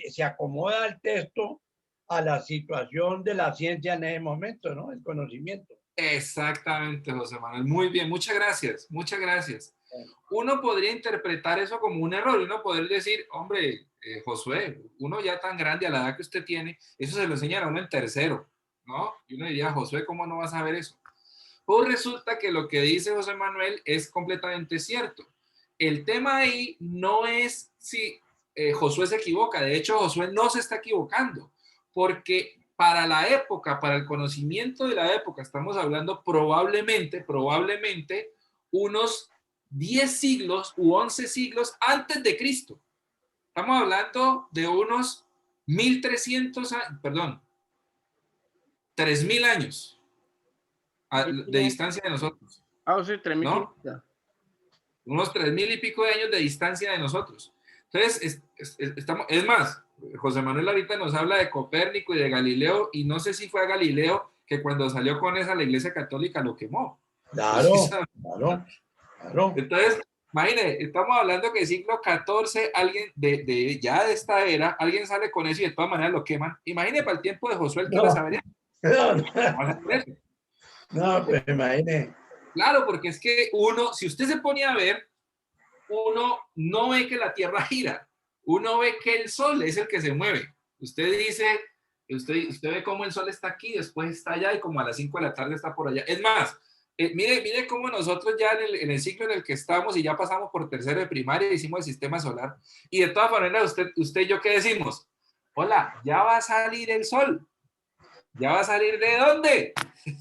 se acomoda el texto a la situación de la ciencia en ese momento, ¿no? El conocimiento. Exactamente, José Manuel. Muy bien, muchas gracias, muchas gracias. Uno podría interpretar eso como un error y uno podría decir, hombre, Josué, uno ya tan grande a la edad que usted tiene, eso se lo enseñan a uno en tercero, ¿no? Y uno diría, Josué, ¿cómo no vas a ver eso? Pues resulta que lo que dice José Manuel es completamente cierto. El tema ahí no es si Josué se equivoca, de hecho Josué no se está equivocando, porque para la época, para el conocimiento de la época, estamos hablando probablemente unos 10 siglos u 11 siglos antes de Cristo. Estamos hablando de unos 1300, perdón, 3000 años de distancia de nosotros. Ah, sí, 3000. ¿No? Unos 3000 y pico de años de distancia de nosotros. Entonces, es más, José Manuel ahorita nos habla de Copérnico y de Galileo, y no sé si fue a Galileo que cuando salió con esa la Iglesia Católica lo quemó. Claro, claro, claro. Entonces, imagínate, estamos hablando que siglo XIV, alguien ya de esta era, alguien sale con eso y de todas maneras lo queman. Imagínate para el tiempo de Josué, el que iba a saber eso. No, pues imagínate. Claro, porque es que uno, si usted se pone a ver, uno no ve que la Tierra gira, uno ve que el Sol es el que se mueve. Usted dice, usted ve cómo el Sol está aquí, después está allá y como a las 5 de la tarde está por allá. Es más, mire cómo nosotros ya en el ciclo en el que estamos y ya pasamos por tercero de primaria, hicimos el sistema solar y de todas maneras usted y yo, ¿qué decimos? Hola, ya va a salir el Sol. ¿Ya va a salir de dónde?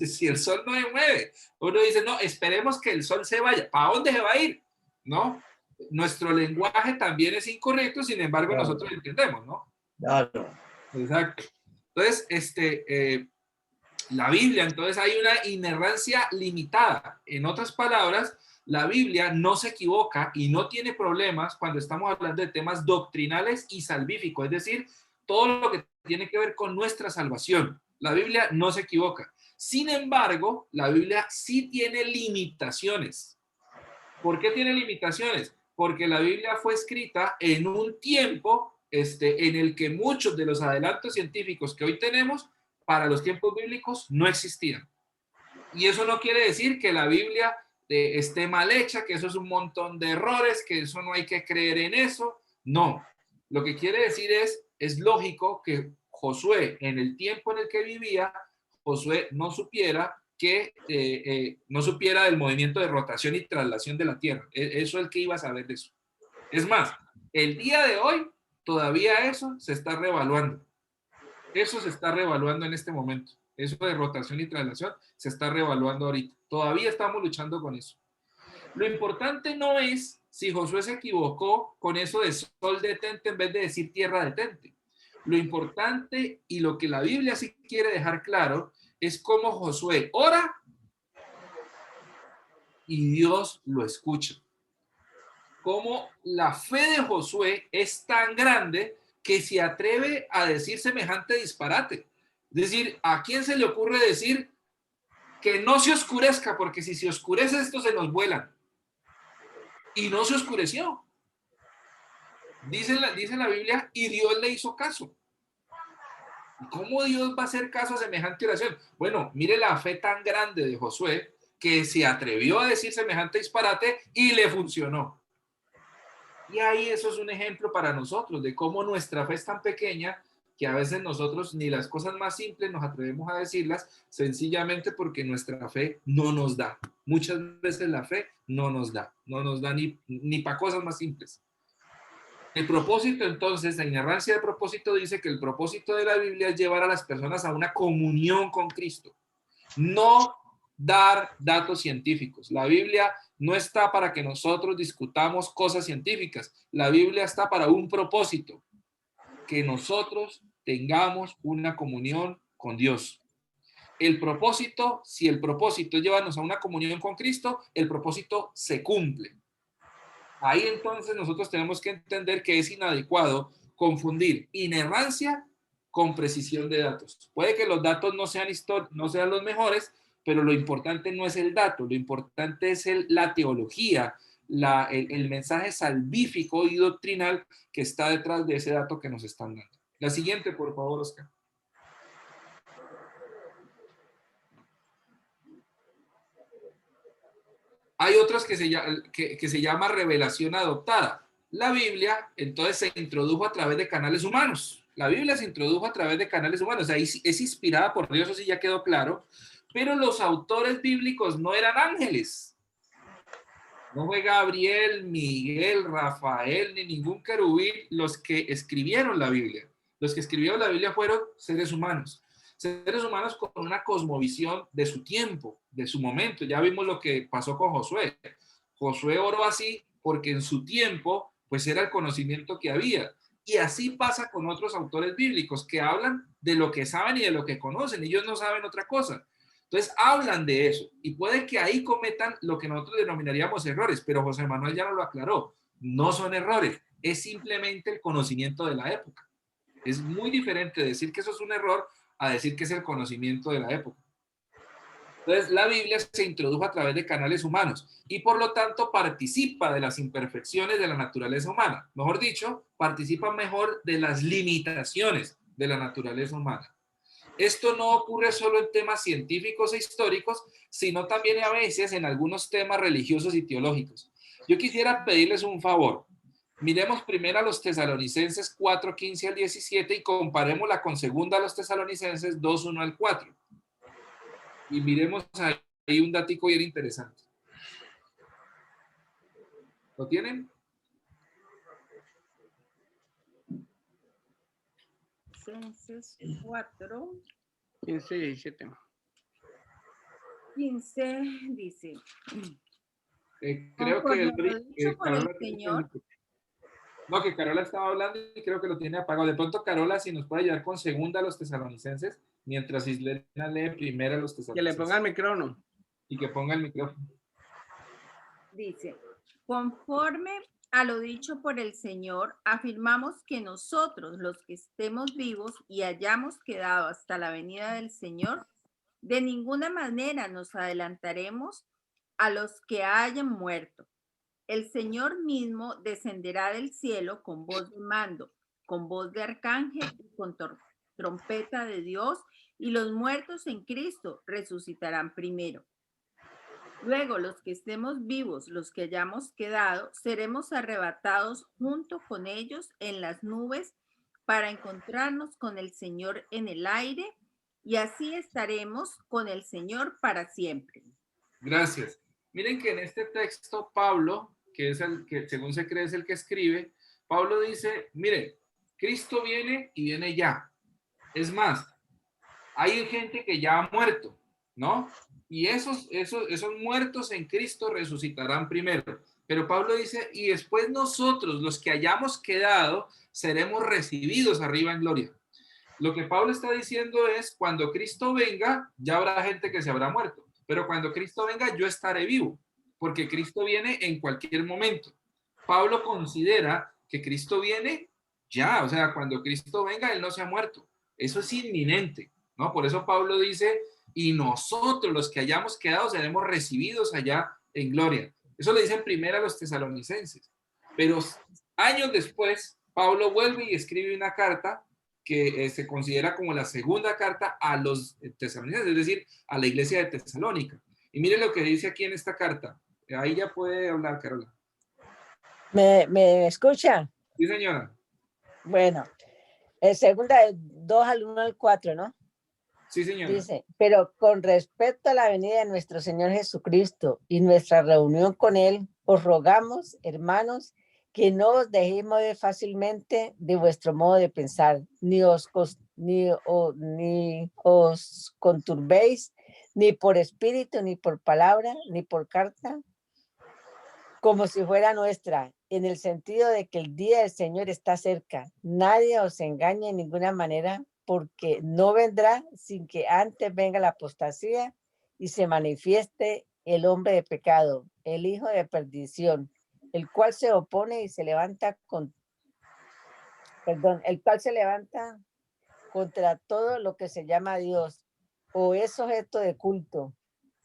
Si el sol no se mueve. Uno dice, no, esperemos que el sol se vaya. ¿Para dónde se va a ir? ¿No? Nuestro lenguaje también es incorrecto, sin embargo, claro, nosotros lo entendemos, ¿no? Claro. Exacto. Entonces, la Biblia, entonces hay una inerrancia limitada. En otras palabras, la Biblia no se equivoca y no tiene problemas cuando estamos hablando de temas doctrinales y salvíficos, es decir, todo lo que tiene que ver con nuestra salvación. La Biblia no se equivoca. Sin embargo, la Biblia sí tiene limitaciones. ¿Por qué tiene limitaciones? Porque la Biblia fue escrita en un tiempo en el que muchos de los adelantos científicos que hoy tenemos para los tiempos bíblicos no existían. Y eso no quiere decir que la Biblia esté mal hecha, que eso es un montón de errores, que eso no hay que creer en eso. No. Lo que quiere decir es lógico que Josué, en el tiempo en el que vivía, Josué no supiera del movimiento de rotación y traslación de la Tierra. Eso es el que iba a saber de eso. Es más, el día de hoy todavía eso se está reevaluando. Eso se está reevaluando en este momento. Eso de rotación y traslación se está reevaluando ahorita. Todavía estamos luchando con eso. Lo importante no es si Josué se equivocó con eso de sol detente en vez de decir tierra detente. Lo importante y lo que la Biblia sí quiere dejar claro es cómo Josué ora y Dios lo escucha. Cómo la fe de Josué es tan grande que se atreve a decir semejante disparate. Es decir, ¿a quién se le ocurre decir que no se oscurezca? Porque si se oscurece, esto se nos vuelan. Y no se oscureció. Dice la Biblia, y Dios le hizo caso. ¿Cómo Dios va a hacer caso a semejante oración? Bueno, mire la fe tan grande de Josué que se atrevió a decir semejante disparate y le funcionó. Y ahí eso es un ejemplo para nosotros de cómo nuestra fe es tan pequeña que a veces nosotros ni las cosas más simples nos atrevemos a decirlas sencillamente porque nuestra fe no nos da. Muchas veces la fe no nos da ni para cosas más simples. El propósito, entonces, la inerrancia de propósito dice que el propósito de la Biblia es llevar a las personas a una comunión con Cristo, no dar datos científicos. La Biblia no está para que nosotros discutamos cosas científicas. La Biblia está para un propósito, que nosotros tengamos una comunión con Dios. El propósito, si el propósito es llevarnos a una comunión con Cristo, el propósito se cumple. Ahí entonces nosotros tenemos que entender que es inadecuado confundir inerrancia con precisión de datos. Puede que los datos no sean los mejores, pero lo importante no es el dato, lo importante es la teología, el mensaje salvífico y doctrinal que está detrás de ese dato que nos están dando. La siguiente, por favor, Oscar. Hay otras que se llama revelación adoptada. La Biblia, entonces, se introdujo a través de canales humanos. La Biblia se introdujo a través de canales humanos. O sea, es inspirada por Dios, eso sí ya quedó claro. Pero los autores bíblicos no eran ángeles. No fue Gabriel, Miguel, Rafael, ni ningún querubín los que escribieron la Biblia. Los que escribieron la Biblia fueron seres humanos. Seres humanos con una cosmovisión de su tiempo, de su momento. Ya vimos lo que pasó con Josué. Josué oró así porque en su tiempo, pues era el conocimiento que había. Y así pasa con otros autores bíblicos que hablan de lo que saben y de lo que conocen. Ellos no saben otra cosa. Entonces hablan de eso y puede que ahí cometan lo que nosotros denominaríamos errores, pero José Manuel ya nos lo aclaró. No son errores, es simplemente el conocimiento de la época. Es muy diferente decir que eso es un error a decir que es el conocimiento de la época. Entonces, la Biblia se introdujo a través de canales humanos y por lo tanto participa de las imperfecciones de la naturaleza humana. Mejor dicho, participa mejor de las limitaciones de la naturaleza humana. Esto no ocurre solo en temas científicos e históricos, sino también a veces en algunos temas religiosos y teológicos. Yo quisiera pedirles un favor. Miremos primero a los Tesalonicenses 4, 15 al 17 y comparémosla con segunda a los Tesalonicenses 2, 1 al 4. Y miremos ahí un datico bien interesante. ¿Lo tienen? Tesalonicenses 4, 15 y 17. 15 dice. Creo Conforme que lo dicho por el Señor. No, que Carola estaba hablando y creo que lo tiene apagado. De pronto, Carola, si nos puede ayudar con segunda a los Tesalonicenses, mientras Islena lee primero a los Que Tesalonicenses. le ponga el micrófono. Y que ponga el micrófono. Dice, conforme a lo dicho por el Señor, afirmamos que nosotros, los que estemos vivos y hayamos quedado hasta la venida del Señor, de ninguna manera nos adelantaremos a los que hayan muerto. El Señor mismo descenderá del cielo con voz de mando, con voz de arcángel y con trompeta de Dios, y los muertos en Cristo resucitarán primero. Luego, los que estemos vivos, los que hayamos quedado, seremos arrebatados junto con ellos en las nubes para encontrarnos con el Señor en el aire, y así estaremos con el Señor para siempre. Gracias. Miren que en este texto, Pablo, que es el que según se cree es el que escribe, Pablo dice, mire, Cristo viene y viene ya. Es más, hay gente que ya ha muerto, ¿no? Y esos muertos en Cristo resucitarán primero. Pero Pablo dice, y después nosotros, los que hayamos quedado, seremos recibidos arriba en gloria. Lo que Pablo está diciendo es, cuando Cristo venga, ya habrá gente que se habrá muerto. Pero cuando Cristo venga, yo estaré vivo, porque Cristo viene en cualquier momento. Pablo considera que Cristo viene ya, o sea, cuando Cristo venga, Él no se ha muerto. Eso es inminente, ¿no? Por eso Pablo dice, y nosotros los que hayamos quedado seremos recibidos allá en gloria. Eso le dicen primero a los tesalonicenses. Pero años después, Pablo vuelve y escribe una carta que se considera como la segunda carta a los tesalonicenses, es decir, a la iglesia de Tesalónica. Y mire lo que dice aquí en esta carta. Ahí ya puede hablar, Carola. ¿Me escucha? Sí, señora. Bueno, segunda 2 al 1 al 4, ¿no? Sí, señora. Dice, pero con respecto a la venida de nuestro Señor Jesucristo y nuestra reunión con Él, os rogamos, hermanos, que no os dejéis mover fácilmente de vuestro modo de pensar, ni os conturbéis, ni por espíritu, ni por palabra, ni por carta, como si fuera nuestra, en el sentido de que el día del Señor está cerca. Nadie os engañe en ninguna manera, porque no vendrá sin que antes venga la apostasía y se manifieste el hombre de pecado, el hijo de perdición, el cual se opone y se levanta el cual se levanta contra todo lo que se llama Dios o es objeto de culto,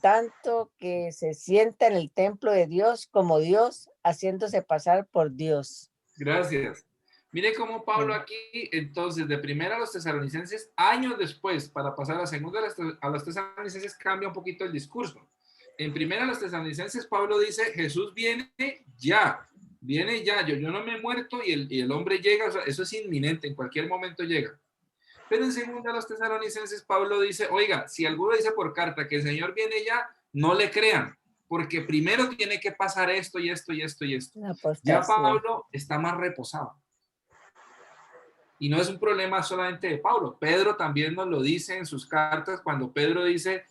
tanto que se sienta en el templo de Dios como Dios, haciéndose pasar por Dios. Gracias. Mire cómo Pablo aquí, entonces, de primera a los tesalonicenses, años después, para pasar a la segunda a los tesalonicenses, cambia un poquito el discurso. En primera a los tesalonicenses, Pablo dice, Jesús viene ya, yo no me he muerto y el hombre llega, o sea, eso es inminente, en cualquier momento llega. Pero en segunda a los tesalonicenses, Pablo dice, oiga, si alguno dice por carta que el Señor viene ya, no le crean, porque primero tiene que pasar esto y esto y esto y esto. Ya Pablo está más reposado. Y no es un problema solamente de Pablo. Pedro también nos lo dice en sus cartas cuando Pedro dice,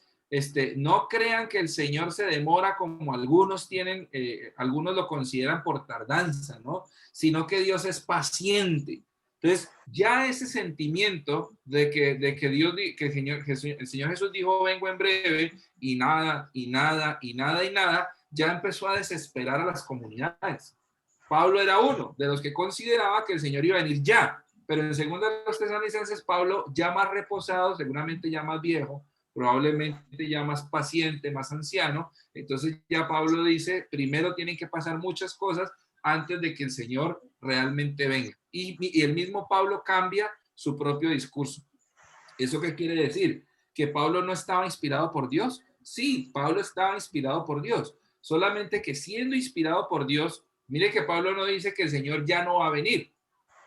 no crean que el Señor se demora como algunos tienen, algunos lo consideran por tardanza, ¿no? Sino que Dios es paciente. Entonces, ya ese sentimiento de que el Señor Jesús dijo, vengo en breve, y nada, ya empezó a desesperar a las comunidades. Pablo era uno de los que consideraba que el Señor iba a venir ya. Pero en segunda de los tesalonicenses, Pablo, ya más reposado, seguramente ya más viejo, probablemente ya más paciente, más anciano, entonces ya Pablo dice, primero tienen que pasar muchas cosas antes de que el Señor realmente venga. Y el mismo Pablo cambia su propio discurso. ¿Eso qué quiere decir? ¿Que Pablo no estaba inspirado por Dios? Sí, Pablo estaba inspirado por Dios, solamente que siendo inspirado por Dios, mire que Pablo no dice que el Señor ya no va a venir.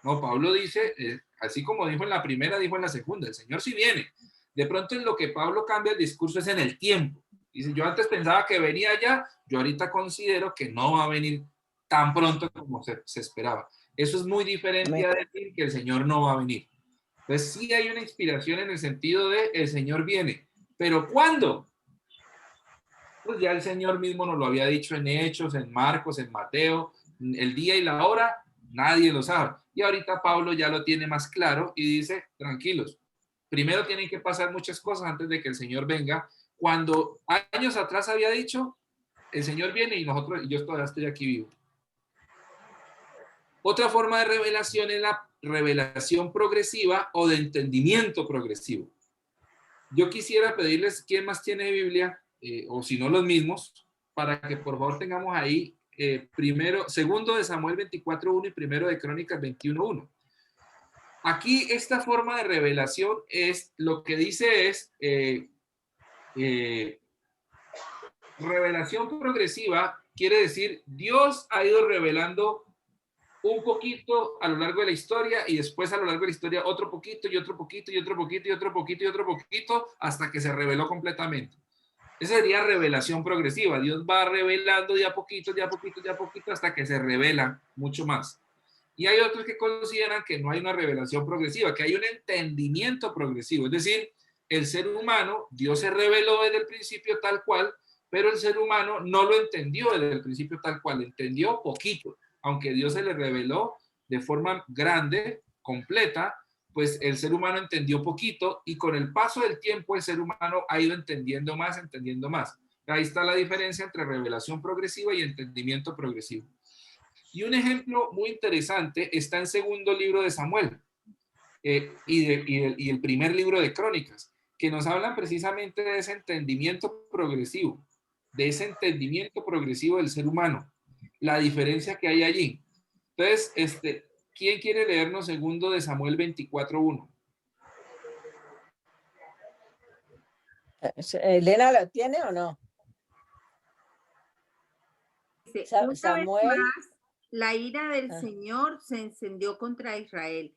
No, Pablo dice, así como dijo en la primera, dijo en la segunda, el Señor sí viene. De pronto en lo que Pablo cambia el discurso es en el tiempo. Dice, yo antes pensaba que venía ya, yo ahorita considero que no va a venir tan pronto como se esperaba. Eso es muy diferente a decir que el Señor no va a venir. Entonces sí hay una inspiración en el sentido de el Señor viene. ¿Pero cuándo? Pues ya el Señor mismo nos lo había dicho en Hechos, en Marcos, en Mateo, el día y la hora, nadie lo sabe. Y ahorita Pablo ya lo tiene más claro y dice, tranquilos, primero tienen que pasar muchas cosas antes de que el Señor venga. Cuando años atrás había dicho, el Señor viene y yo todavía estoy aquí vivo. Otra forma de revelación es la revelación progresiva o de entendimiento progresivo. Yo quisiera pedirles, ¿quién más tiene Biblia? O si no los mismos, para que por favor tengamos ahí segundo de Samuel 24:1 y primero de Crónicas 21:1. Aquí esta forma de revelación es, lo que dice es, revelación progresiva, quiere decir, Dios ha ido revelando un poquito a lo largo de la historia y después a lo largo de la historia otro poquito y otro poquito y otro poquito y otro poquito y otro poquito hasta que se reveló completamente. Esa sería revelación progresiva. Dios va revelando de a poquito, de a poquito, de a poquito hasta que se revela mucho más. Y hay otros que consideran que no hay una revelación progresiva, que hay un entendimiento progresivo. Es decir, el ser humano, Dios se reveló desde el principio tal cual, pero el ser humano no lo entendió desde el principio tal cual, entendió poquito. Aunque Dios se le reveló de forma grande, completa, pues el ser humano entendió poquito y con el paso del tiempo el ser humano ha ido entendiendo más, entendiendo más. Ahí está la diferencia entre revelación progresiva y entendimiento progresivo. Y un ejemplo muy interesante está en segundo libro de Samuel y el primer libro de Crónicas, que nos hablan precisamente de ese entendimiento progresivo, del ser humano, la diferencia que hay allí. Entonces, ¿quién quiere leernos segundo de Samuel 24:1? ¿Elena lo tiene o no? Dice, una Samuel. vez más, la ira del Señor se encendió contra Israel.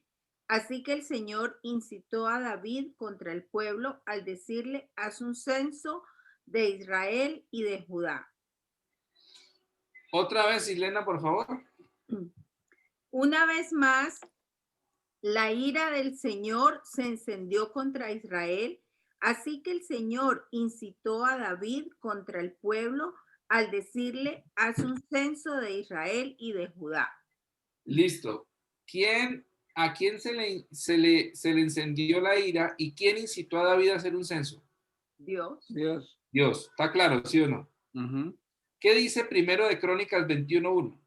Así que el Señor incitó a David contra el pueblo al decirle, haz un censo de Israel y de Judá. Otra vez, Elena, por favor. Una vez más, la ira del Señor se encendió contra Israel, así que el Señor incitó a David contra el pueblo al decirle, haz un censo de Israel y de Judá. Listo. ¿A quién se le encendió la ira y quién incitó a David a hacer un censo? Dios. Dios. Dios. ¿Está claro, sí o no? Ujú. ¿Qué dice primero de Crónicas 21:1?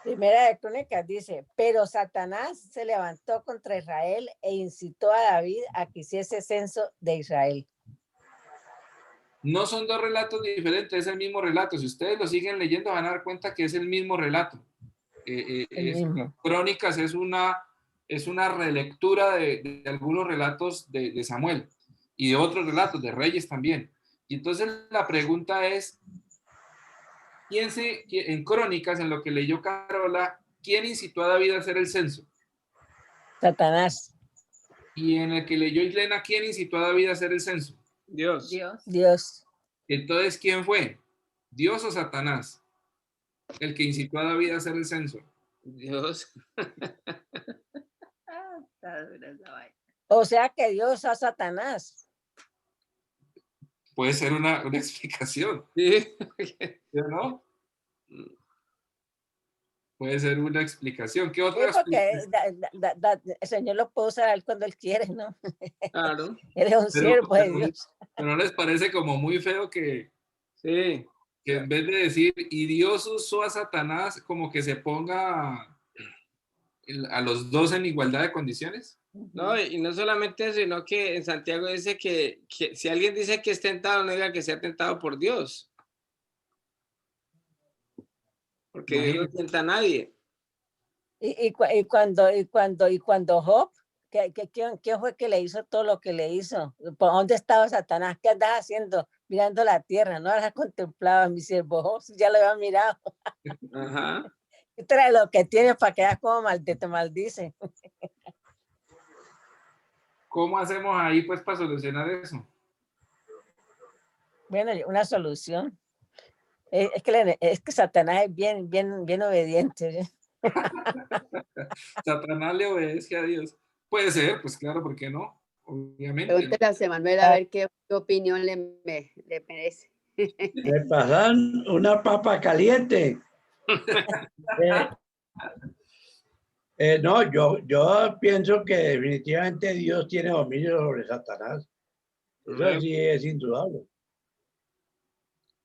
Primera de Crónicas dice, pero Satanás se levantó contra Israel e incitó a David a que hiciese censo de Israel. No son dos relatos diferentes, es el mismo relato. Si ustedes lo siguen leyendo van a dar cuenta que es el mismo relato. Mismo. Crónicas es una relectura de algunos relatos de Samuel y de otros relatos, de Reyes también. Y entonces la pregunta es, en Crónicas, en lo que leyó Carola, ¿quién incitó a David a hacer el censo? Satanás. Y en el que leyó Islena, ¿quién incitó a David a hacer el censo? Dios. Dios. Dios. Entonces, ¿quién fue? ¿Dios o Satanás? El que incitó a David a hacer el censo. Dios. Ah, está dura esa vaina. O sea que Dios a Satanás. Puede ser una explicación, Sí. ¿sí o no? Puede ser una explicación. ¿Qué Sí, otra porque explicación? el Señor lo puede usar a él cuando él quiere, ¿no? Claro. Él es un siervo de Dios. Pero ¿no les parece como muy feo que Sí. en vez de decir, y Dios usó a Satanás, como que se ponga a los dos en igualdad de condiciones? No, y no solamente eso, sino que en Santiago dice que si alguien dice que es tentado, no diga que sea tentado por Dios. Porque Dios no Imagínate. tienta a nadie. Y cuando Job, ¿quién fue que le hizo todo lo que le hizo? ¿Por dónde estaba Satanás? ¿Qué andaba haciendo? Mirando la tierra, no la contemplaba mi siervo Job, si ya lo había mirado. Ajá. Trae lo que tiene para que veas cómo te maldice. ¿Cómo hacemos ahí pues para solucionar eso? Bueno, una solución. Es que Satanás es bien obediente. ¿Sí? Satanás le obedece a Dios. Puede ser, pues claro, ¿por qué no? Obviamente. Pregúntale a José Manuel a ver qué opinión le merece. Me pasan una papa caliente. No, yo pienso que definitivamente Dios tiene dominio sobre Satanás. Eso sí es indudable.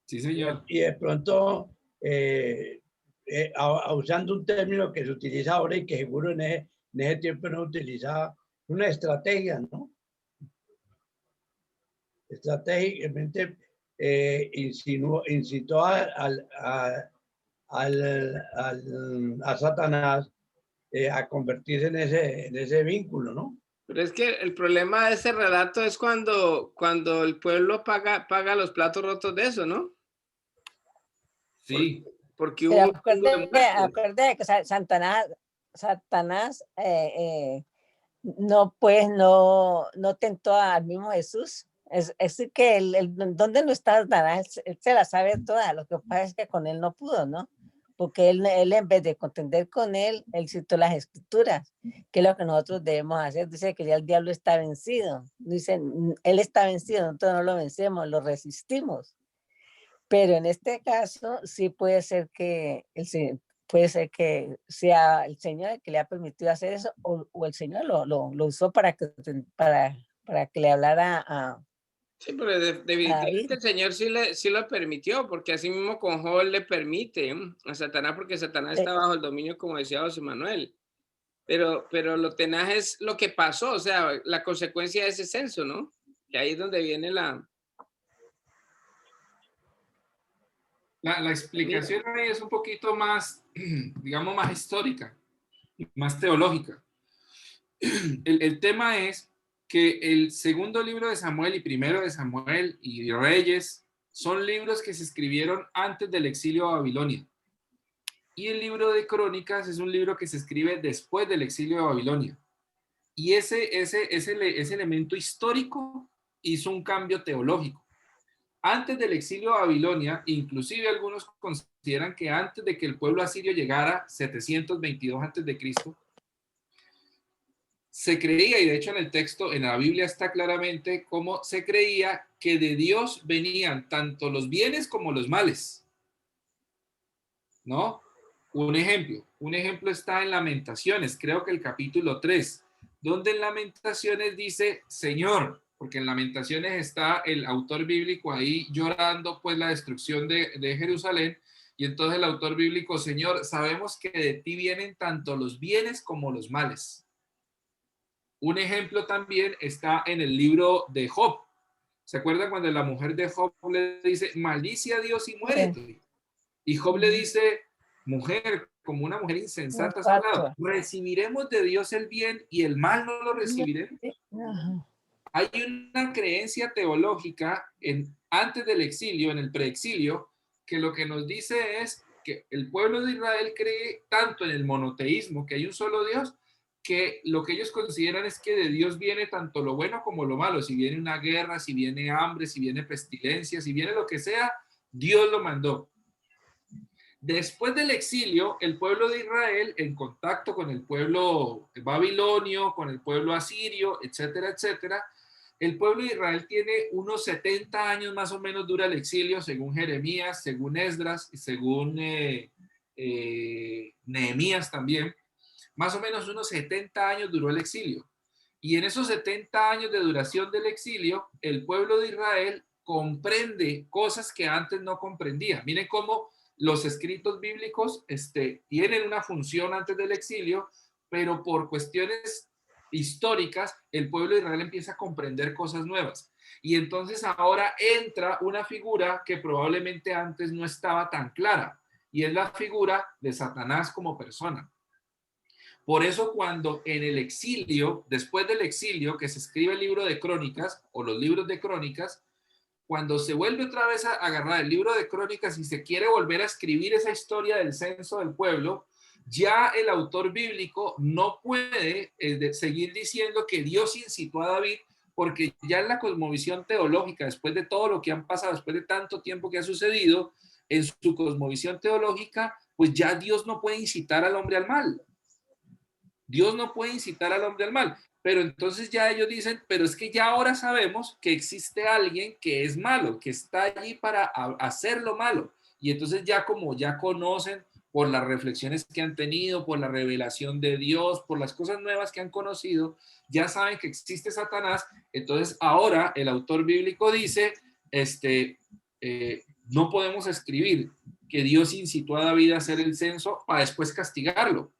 Sí, señor. Y de pronto, usando un término que se utiliza ahora y que seguro en ese tiempo no utilizaba, una estrategia, ¿no? Estratégicamente incitó a Satanás a convertirse en ese vínculo, ¿no? Pero es que el problema de ese relato es cuando el pueblo paga los platos rotos de eso, ¿no? Sí. Porque Pero hubo un chingo de muertos. acuérdate que Satanás no tentó al mismo Jesús. Es que ¿dónde no está Satanás? Él se la sabe toda. Lo que pasa es que con él no pudo, ¿no? Porque él en vez de contender con él citó las escrituras, que es lo que nosotros debemos hacer. Dice que ya el diablo está vencido. Dicen, él está vencido, nosotros no lo vencemos, lo resistimos. Pero en este caso sí puede ser que sea el Señor el que le ha permitido hacer eso o el Señor lo usó para que le hablara a Sí, pero definitivamente el Señor sí lo permitió, porque así mismo con Job le permite a Satanás, porque Satanás está bajo el dominio, como decía José Manuel. Pero lo tenaz es lo que pasó, o sea, la consecuencia de ese censo, ¿no? Que ahí es donde viene la explicación ahí es un poquito más, digamos, más histórica, más teológica. El tema es que el segundo libro de Samuel y primero de Samuel y Reyes son libros que se escribieron antes del exilio a Babilonia. Y el libro de Crónicas es un libro que se escribe después del exilio a Babilonia. Y ese elemento histórico hizo un cambio teológico. Antes del exilio a Babilonia, inclusive algunos consideran consideran que antes de que el pueblo asirio llegara, 722 antes de Cristo, se creía, y de hecho en el texto, en la Biblia está claramente cómo se creía que de Dios venían tanto los bienes como los males, ¿no? Un ejemplo está en Lamentaciones, creo que el capítulo 3, donde en Lamentaciones dice, Señor, porque en Lamentaciones está el autor bíblico ahí llorando pues la destrucción de Jerusalén, y entonces el autor bíblico, Señor, sabemos que de ti vienen tanto los bienes como los males. Un ejemplo también está en el libro de Job. ¿Se acuerdan cuando la mujer de Job le dice, maldice a Dios y muérete? Y Job le dice, mujer, como una mujer insensata, has hablado, recibiremos de Dios el bien y el mal no lo recibiremos. Hay una creencia teológica antes del exilio, en el preexilio, que lo que nos dice es que el pueblo de Israel cree tanto en el monoteísmo, que hay un solo Dios, que lo que ellos consideran es que de Dios viene tanto lo bueno como lo malo. Si viene una guerra, si viene hambre, si viene pestilencia, si viene lo que sea, Dios lo mandó. Después del exilio, el pueblo de Israel, en contacto con el pueblo babilonio, con el pueblo asirio, etcétera, etcétera, el pueblo de Israel tiene unos 70 años más o menos dura el exilio, según Jeremías, según Esdras y según Nehemías también. Más o menos unos 70 años duró el exilio. Y en esos 70 años de duración del exilio, el pueblo de Israel comprende cosas que antes no comprendía. Miren cómo los escritos bíblicos tienen una función antes del exilio, pero por cuestiones históricas, el pueblo de Israel empieza a comprender cosas nuevas. Y entonces ahora entra una figura que probablemente antes no estaba tan clara, y es la figura de Satanás como persona. Por eso cuando en el exilio, después del exilio, que se escribe el libro de Crónicas o los libros de Crónicas, cuando se vuelve otra vez a agarrar el libro de Crónicas y se quiere volver a escribir esa historia del censo del pueblo, ya el autor bíblico no puede seguir diciendo que Dios incitó a David, porque ya en la cosmovisión teológica, después de todo lo que han pasado, después de tanto tiempo que ha sucedido, en su cosmovisión teológica, pues ya Dios no puede incitar al hombre al mal. Dios no puede incitar al hombre al mal. Pero entonces ya ellos dicen, pero es que ya ahora sabemos que existe alguien que es malo, que está allí para hacer lo malo. Y entonces ya como ya conocen por las reflexiones que han tenido, por la revelación de Dios, por las cosas nuevas que han conocido, ya saben que existe Satanás. Entonces ahora el autor bíblico dice, no podemos escribir que Dios incitó a David a hacer el censo para después castigarlo.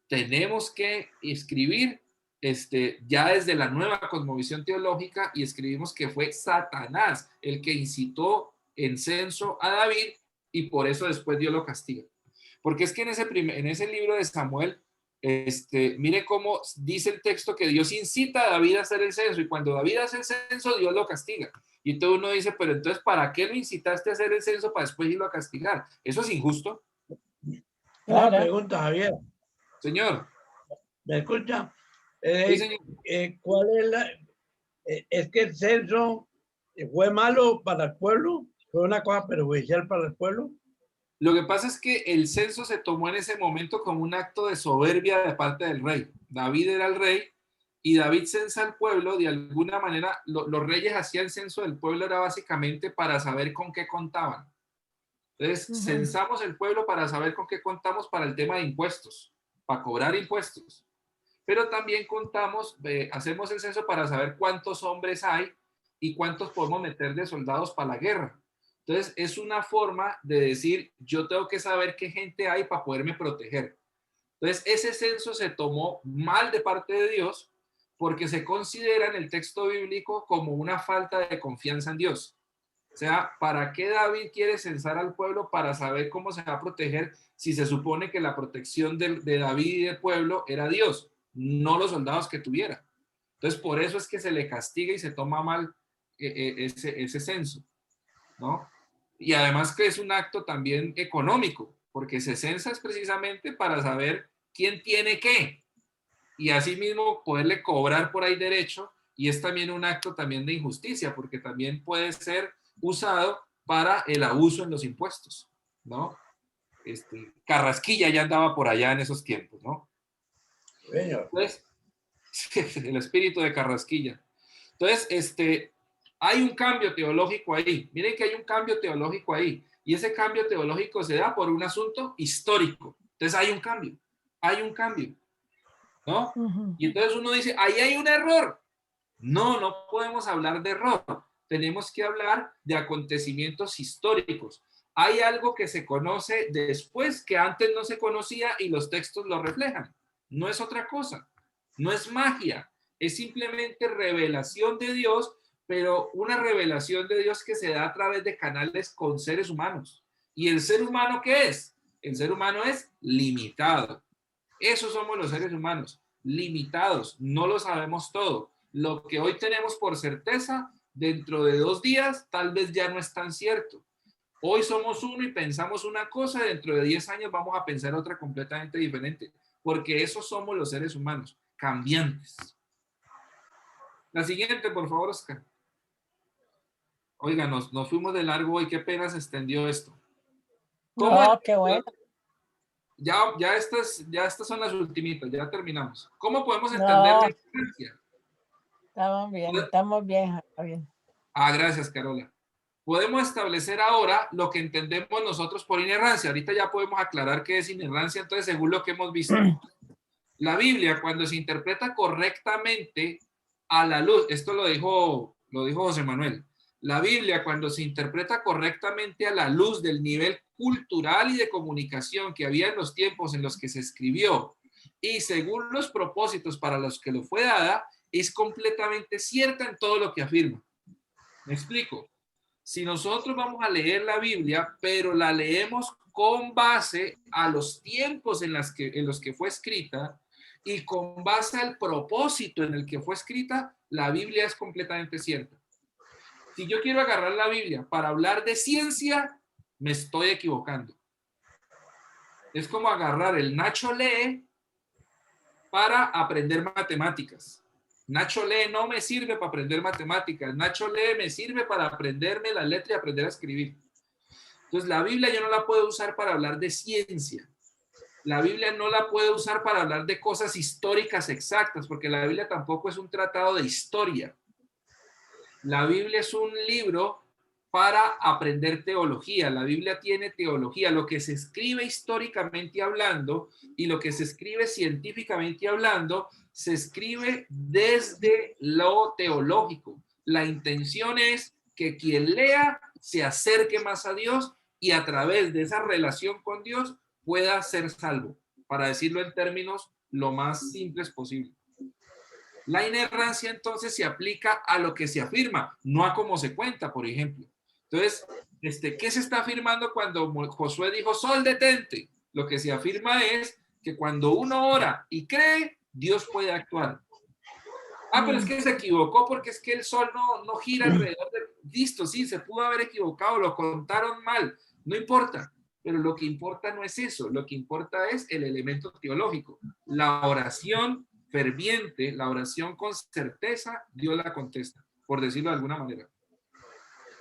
Tenemos que escribir ya desde la nueva cosmovisión teológica, y escribimos que fue Satanás el que incitó en censo a David, y por eso después Dios lo castiga. Porque es que en ese libro de Samuel, mire cómo dice el texto que Dios incita a David a hacer el censo, y cuando David hace el censo, Dios lo castiga. Y entonces uno dice, pero entonces, ¿para qué lo incitaste a hacer el censo para después irlo a castigar? ¿Eso es injusto? Una pregunta, Javier. Señor. ¿Me escucha? Sí, señor. ¿Cuál es es que el censo fue malo para el pueblo? ¿Fue una cosa perjudicial para el pueblo? Lo que pasa es que el censo se tomó en ese momento como un acto de soberbia de parte del rey. David era el rey y David censa al pueblo. De alguna manera, los reyes hacían censo del pueblo, era básicamente para saber con qué contaban. Entonces, censamos el pueblo para saber con qué contamos para el tema de impuestos, para cobrar impuestos. Pero también hacemos el censo para saber cuántos hombres hay y cuántos podemos meter de soldados para la guerra. Entonces, es una forma de decir, yo tengo que saber qué gente hay para poderme proteger. Entonces, ese censo se tomó mal de parte de Dios porque se considera en el texto bíblico como una falta de confianza en Dios. O sea, ¿para qué David quiere censar al pueblo para saber cómo se va a proteger si se supone que la protección de David y del pueblo era Dios, no los soldados que tuviera? Entonces, por eso es que se le castiga y se toma mal ese censo, ¿no? Y además que es un acto también económico, porque se censa es precisamente para saber quién tiene qué, y asimismo poderle cobrar por ahí derecho, y es también un acto también de injusticia, porque también puede ser usado para el abuso en los impuestos, ¿no? Carrasquilla ya andaba por allá en esos tiempos, ¿no? Señor. Entonces, el espíritu de Carrasquilla. Entonces, hay un cambio teológico ahí. Miren que hay un cambio teológico ahí. Y ese cambio teológico se da por un asunto histórico. Entonces hay un cambio, ¿no? Y entonces uno dice, ahí hay un error. No, no podemos hablar de error. Tenemos que hablar de acontecimientos históricos. Hay algo que se conoce después que antes no se conocía y los textos lo reflejan. No es otra cosa. No es magia. Es simplemente revelación de Dios, pero una revelación de Dios que se da a través de canales con seres humanos. ¿Y el ser humano qué es? El ser humano es limitado. Esos somos los seres humanos, limitados. No lo sabemos todo. Lo que hoy tenemos por certeza, dentro de 2 días, tal vez ya no es tan cierto. Hoy somos uno y pensamos una cosa, dentro de 10 años vamos a pensar otra completamente diferente, porque esos somos los seres humanos, cambiantes. La siguiente, por favor, Oscar. Oiga, nos fuimos de largo y qué pena se extendió esto. No, qué bueno. Ya estas son las ultimitas, ya terminamos. ¿Cómo podemos entender la ignorancia? Estamos bien. Gracias, Carola. Podemos establecer ahora lo que entendemos nosotros por inerrancia. Ahorita ya podemos aclarar qué es inerrancia, entonces, según lo que hemos visto. La Biblia, cuando se interpreta correctamente a la luz, esto lo dijo José Manuel, la Biblia, cuando se interpreta correctamente a la luz del nivel cultural y de comunicación que había en los tiempos en los que se escribió y según los propósitos para los que lo fue dada, es completamente cierta en todo lo que afirma. ¿Me explico? Si nosotros vamos a leer la Biblia, pero la leemos con base a los tiempos en los que fue escrita y con base al propósito en el que fue escrita, la Biblia es completamente cierta. Si yo quiero agarrar la Biblia para hablar de ciencia, me estoy equivocando. Es como agarrar el Nacho Lee para aprender matemáticas. Nacho Lee no me sirve para aprender matemáticas. Nacho Lee me sirve para aprenderme la letra y aprender a escribir. Entonces, la Biblia yo no la puedo usar para hablar de ciencia. La Biblia no la puedo usar para hablar de cosas históricas exactas, porque la Biblia tampoco es un tratado de historia. La Biblia es un libro para aprender teología. La Biblia tiene teología, lo que se escribe históricamente hablando y lo que se escribe científicamente hablando, se escribe desde lo teológico. La intención es que quien lea se acerque más a Dios y a través de esa relación con Dios pueda ser salvo, para decirlo en términos lo más simples posible. La inerrancia entonces se aplica a lo que se afirma, no a cómo se cuenta, por ejemplo. Entonces, ¿qué se está afirmando cuando Josué dijo, sol detente? Lo que se afirma es que cuando uno ora y cree, Dios puede actuar. Pero es que se equivocó porque es que el sol no gira alrededor de... Listo, sí, se pudo haber equivocado, lo contaron mal, no importa. Pero lo que importa no es eso, lo que importa es el elemento teológico. La oración ferviente, la oración con certeza, Dios la contesta, por decirlo de alguna manera.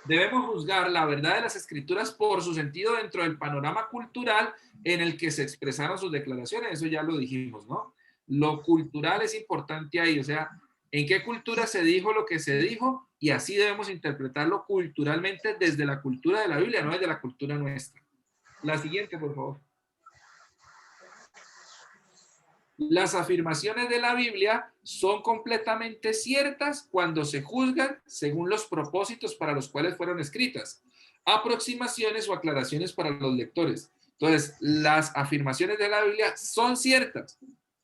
Debemos juzgar la verdad de las escrituras por su sentido dentro del panorama cultural en el que se expresaron sus declaraciones, eso ya lo dijimos, ¿no? Lo cultural es importante ahí, o sea, en qué cultura se dijo lo que se dijo y así debemos interpretarlo culturalmente desde la cultura de la Biblia, no desde la cultura nuestra. La siguiente, por favor. Las afirmaciones de la Biblia son completamente ciertas cuando se juzgan según los propósitos para los cuales fueron escritas. Aproximaciones o aclaraciones para los lectores. Entonces, las afirmaciones de la Biblia son ciertas.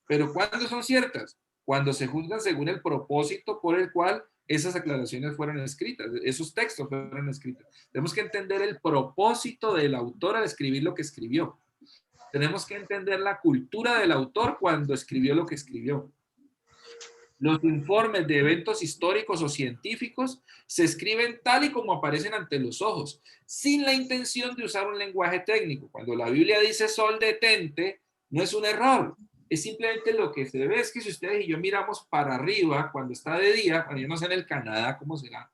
¿Pero cuándo son ciertas? Cuando se juzgan según el propósito por el cual esas aclaraciones fueron escritas, esos textos fueron escritos. Tenemos que entender el propósito del autor al escribir lo que escribió. Tenemos que entender la cultura del autor cuando escribió lo que escribió. Los informes de eventos históricos o científicos se escriben tal y como aparecen ante los ojos, sin la intención de usar un lenguaje técnico. Cuando la Biblia dice sol detente, no es un error. Es simplemente lo que se ve. Es que si ustedes y yo miramos para arriba cuando está de día, bueno, yo no sé en el Canadá cómo será,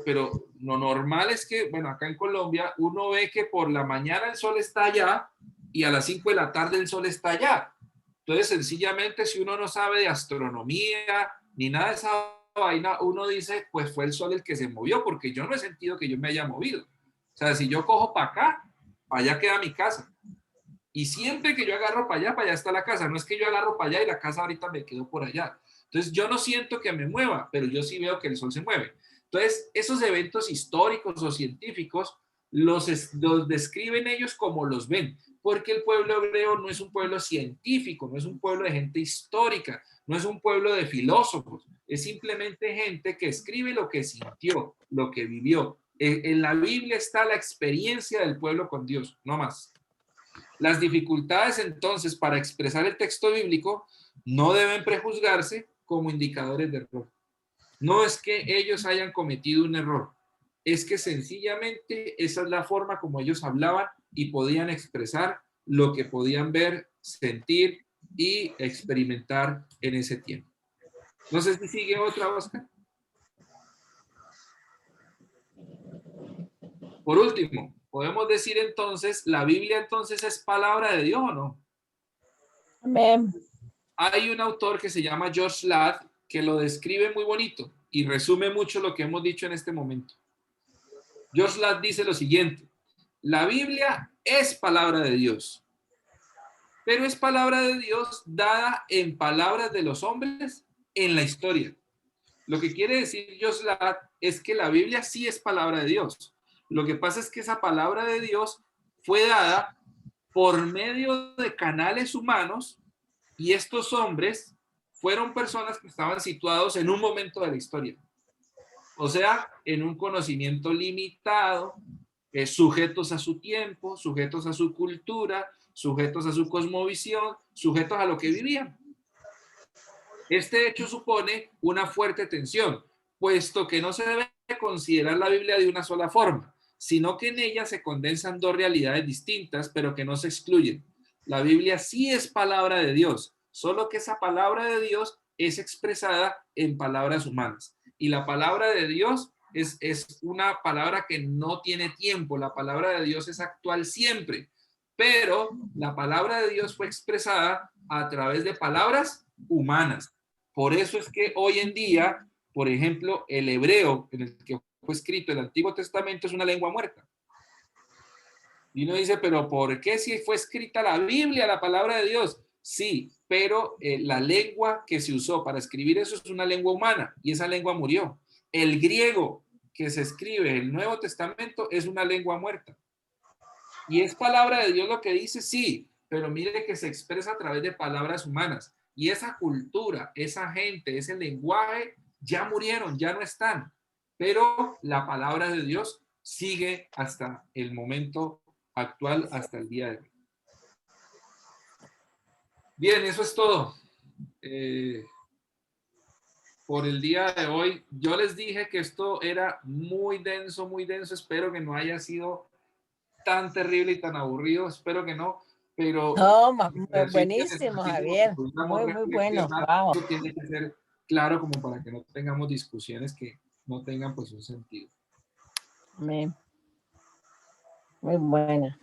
pero lo normal es que, bueno, acá en Colombia uno ve que por la mañana el sol está allá y a las 5 de la tarde el sol está allá. Entonces, sencillamente, si uno no sabe de astronomía ni nada de esa vaina, uno dice, pues fue el sol el que se movió, porque yo no he sentido que yo me haya movido. O sea, si yo cojo para acá, para allá queda mi casa. Y siempre que yo agarro para allá está la casa. No es que yo agarro para allá y la casa ahorita me quedo por allá. Entonces, yo no siento que me mueva, pero yo sí veo que el sol se mueve. Entonces, esos eventos históricos o científicos los describen ellos como los ven, porque el pueblo hebreo no es un pueblo científico, no es un pueblo de gente histórica, no es un pueblo de filósofos, es simplemente gente que escribe lo que sintió, lo que vivió. En la Biblia está la experiencia del pueblo con Dios, no más. Las dificultades entonces para expresar el texto bíblico no deben prejuzgarse como indicadores de error. No es que ellos hayan cometido un error, es que sencillamente esa es la forma como ellos hablaban y podían expresar lo que podían ver, sentir y experimentar en ese tiempo. No sé si sigue otra, Oscar. Por último, podemos decir entonces, ¿la Biblia entonces es palabra de Dios o no? Amén. Hay un autor que se llama George Ladd que lo describe muy bonito y resume mucho lo que hemos dicho en este momento. George Ladd dice lo siguiente: la Biblia es palabra de Dios, pero es palabra de Dios dada en palabras de los hombres en la historia. Lo que quiere decir George Ladd es que la Biblia sí es palabra de Dios. Lo que pasa es que esa palabra de Dios fue dada por medio de canales humanos y estos hombres fueron personas que estaban situados en un momento de la historia. O sea, en un conocimiento limitado, sujetos a su tiempo, sujetos a su cultura, sujetos a su cosmovisión, sujetos a lo que vivían. Este hecho supone una fuerte tensión, puesto que no se debe considerar la Biblia de una sola forma, sino que en ella se condensan dos realidades distintas, pero que no se excluyen. La Biblia sí es palabra de Dios, solo que esa palabra de Dios es expresada en palabras humanas. Y la palabra de Dios es una palabra que no tiene tiempo, la palabra de Dios es actual siempre, pero la palabra de Dios fue expresada a través de palabras humanas. Por eso es que hoy en día, por ejemplo, el hebreo en el que fue escrito el Antiguo Testamento es una lengua muerta. Y uno dice, pero ¿por qué si fue escrita la Biblia, la palabra de Dios? Sí, pero la lengua que se usó para escribir eso es una lengua humana y esa lengua murió. El griego que se escribe en el Nuevo Testamento es una lengua muerta. Y es palabra de Dios lo que dice, sí, pero mire que se expresa a través de palabras humanas. Y esa cultura, esa gente, ese lenguaje ya murieron, ya no están. Pero la palabra de Dios sigue hasta el momento actual, hasta el día de hoy. Bien, eso es todo. Por el día de hoy, yo les dije que esto era muy denso, muy denso. Espero que no haya sido tan terrible y tan aburrido. Espero que no. Pero no, buenísimo, Javier. Muy, muy bueno. Wow. Eso tiene que ser claro como para que no tengamos discusiones que no tengan pues un sentido. Amén. Muy buena.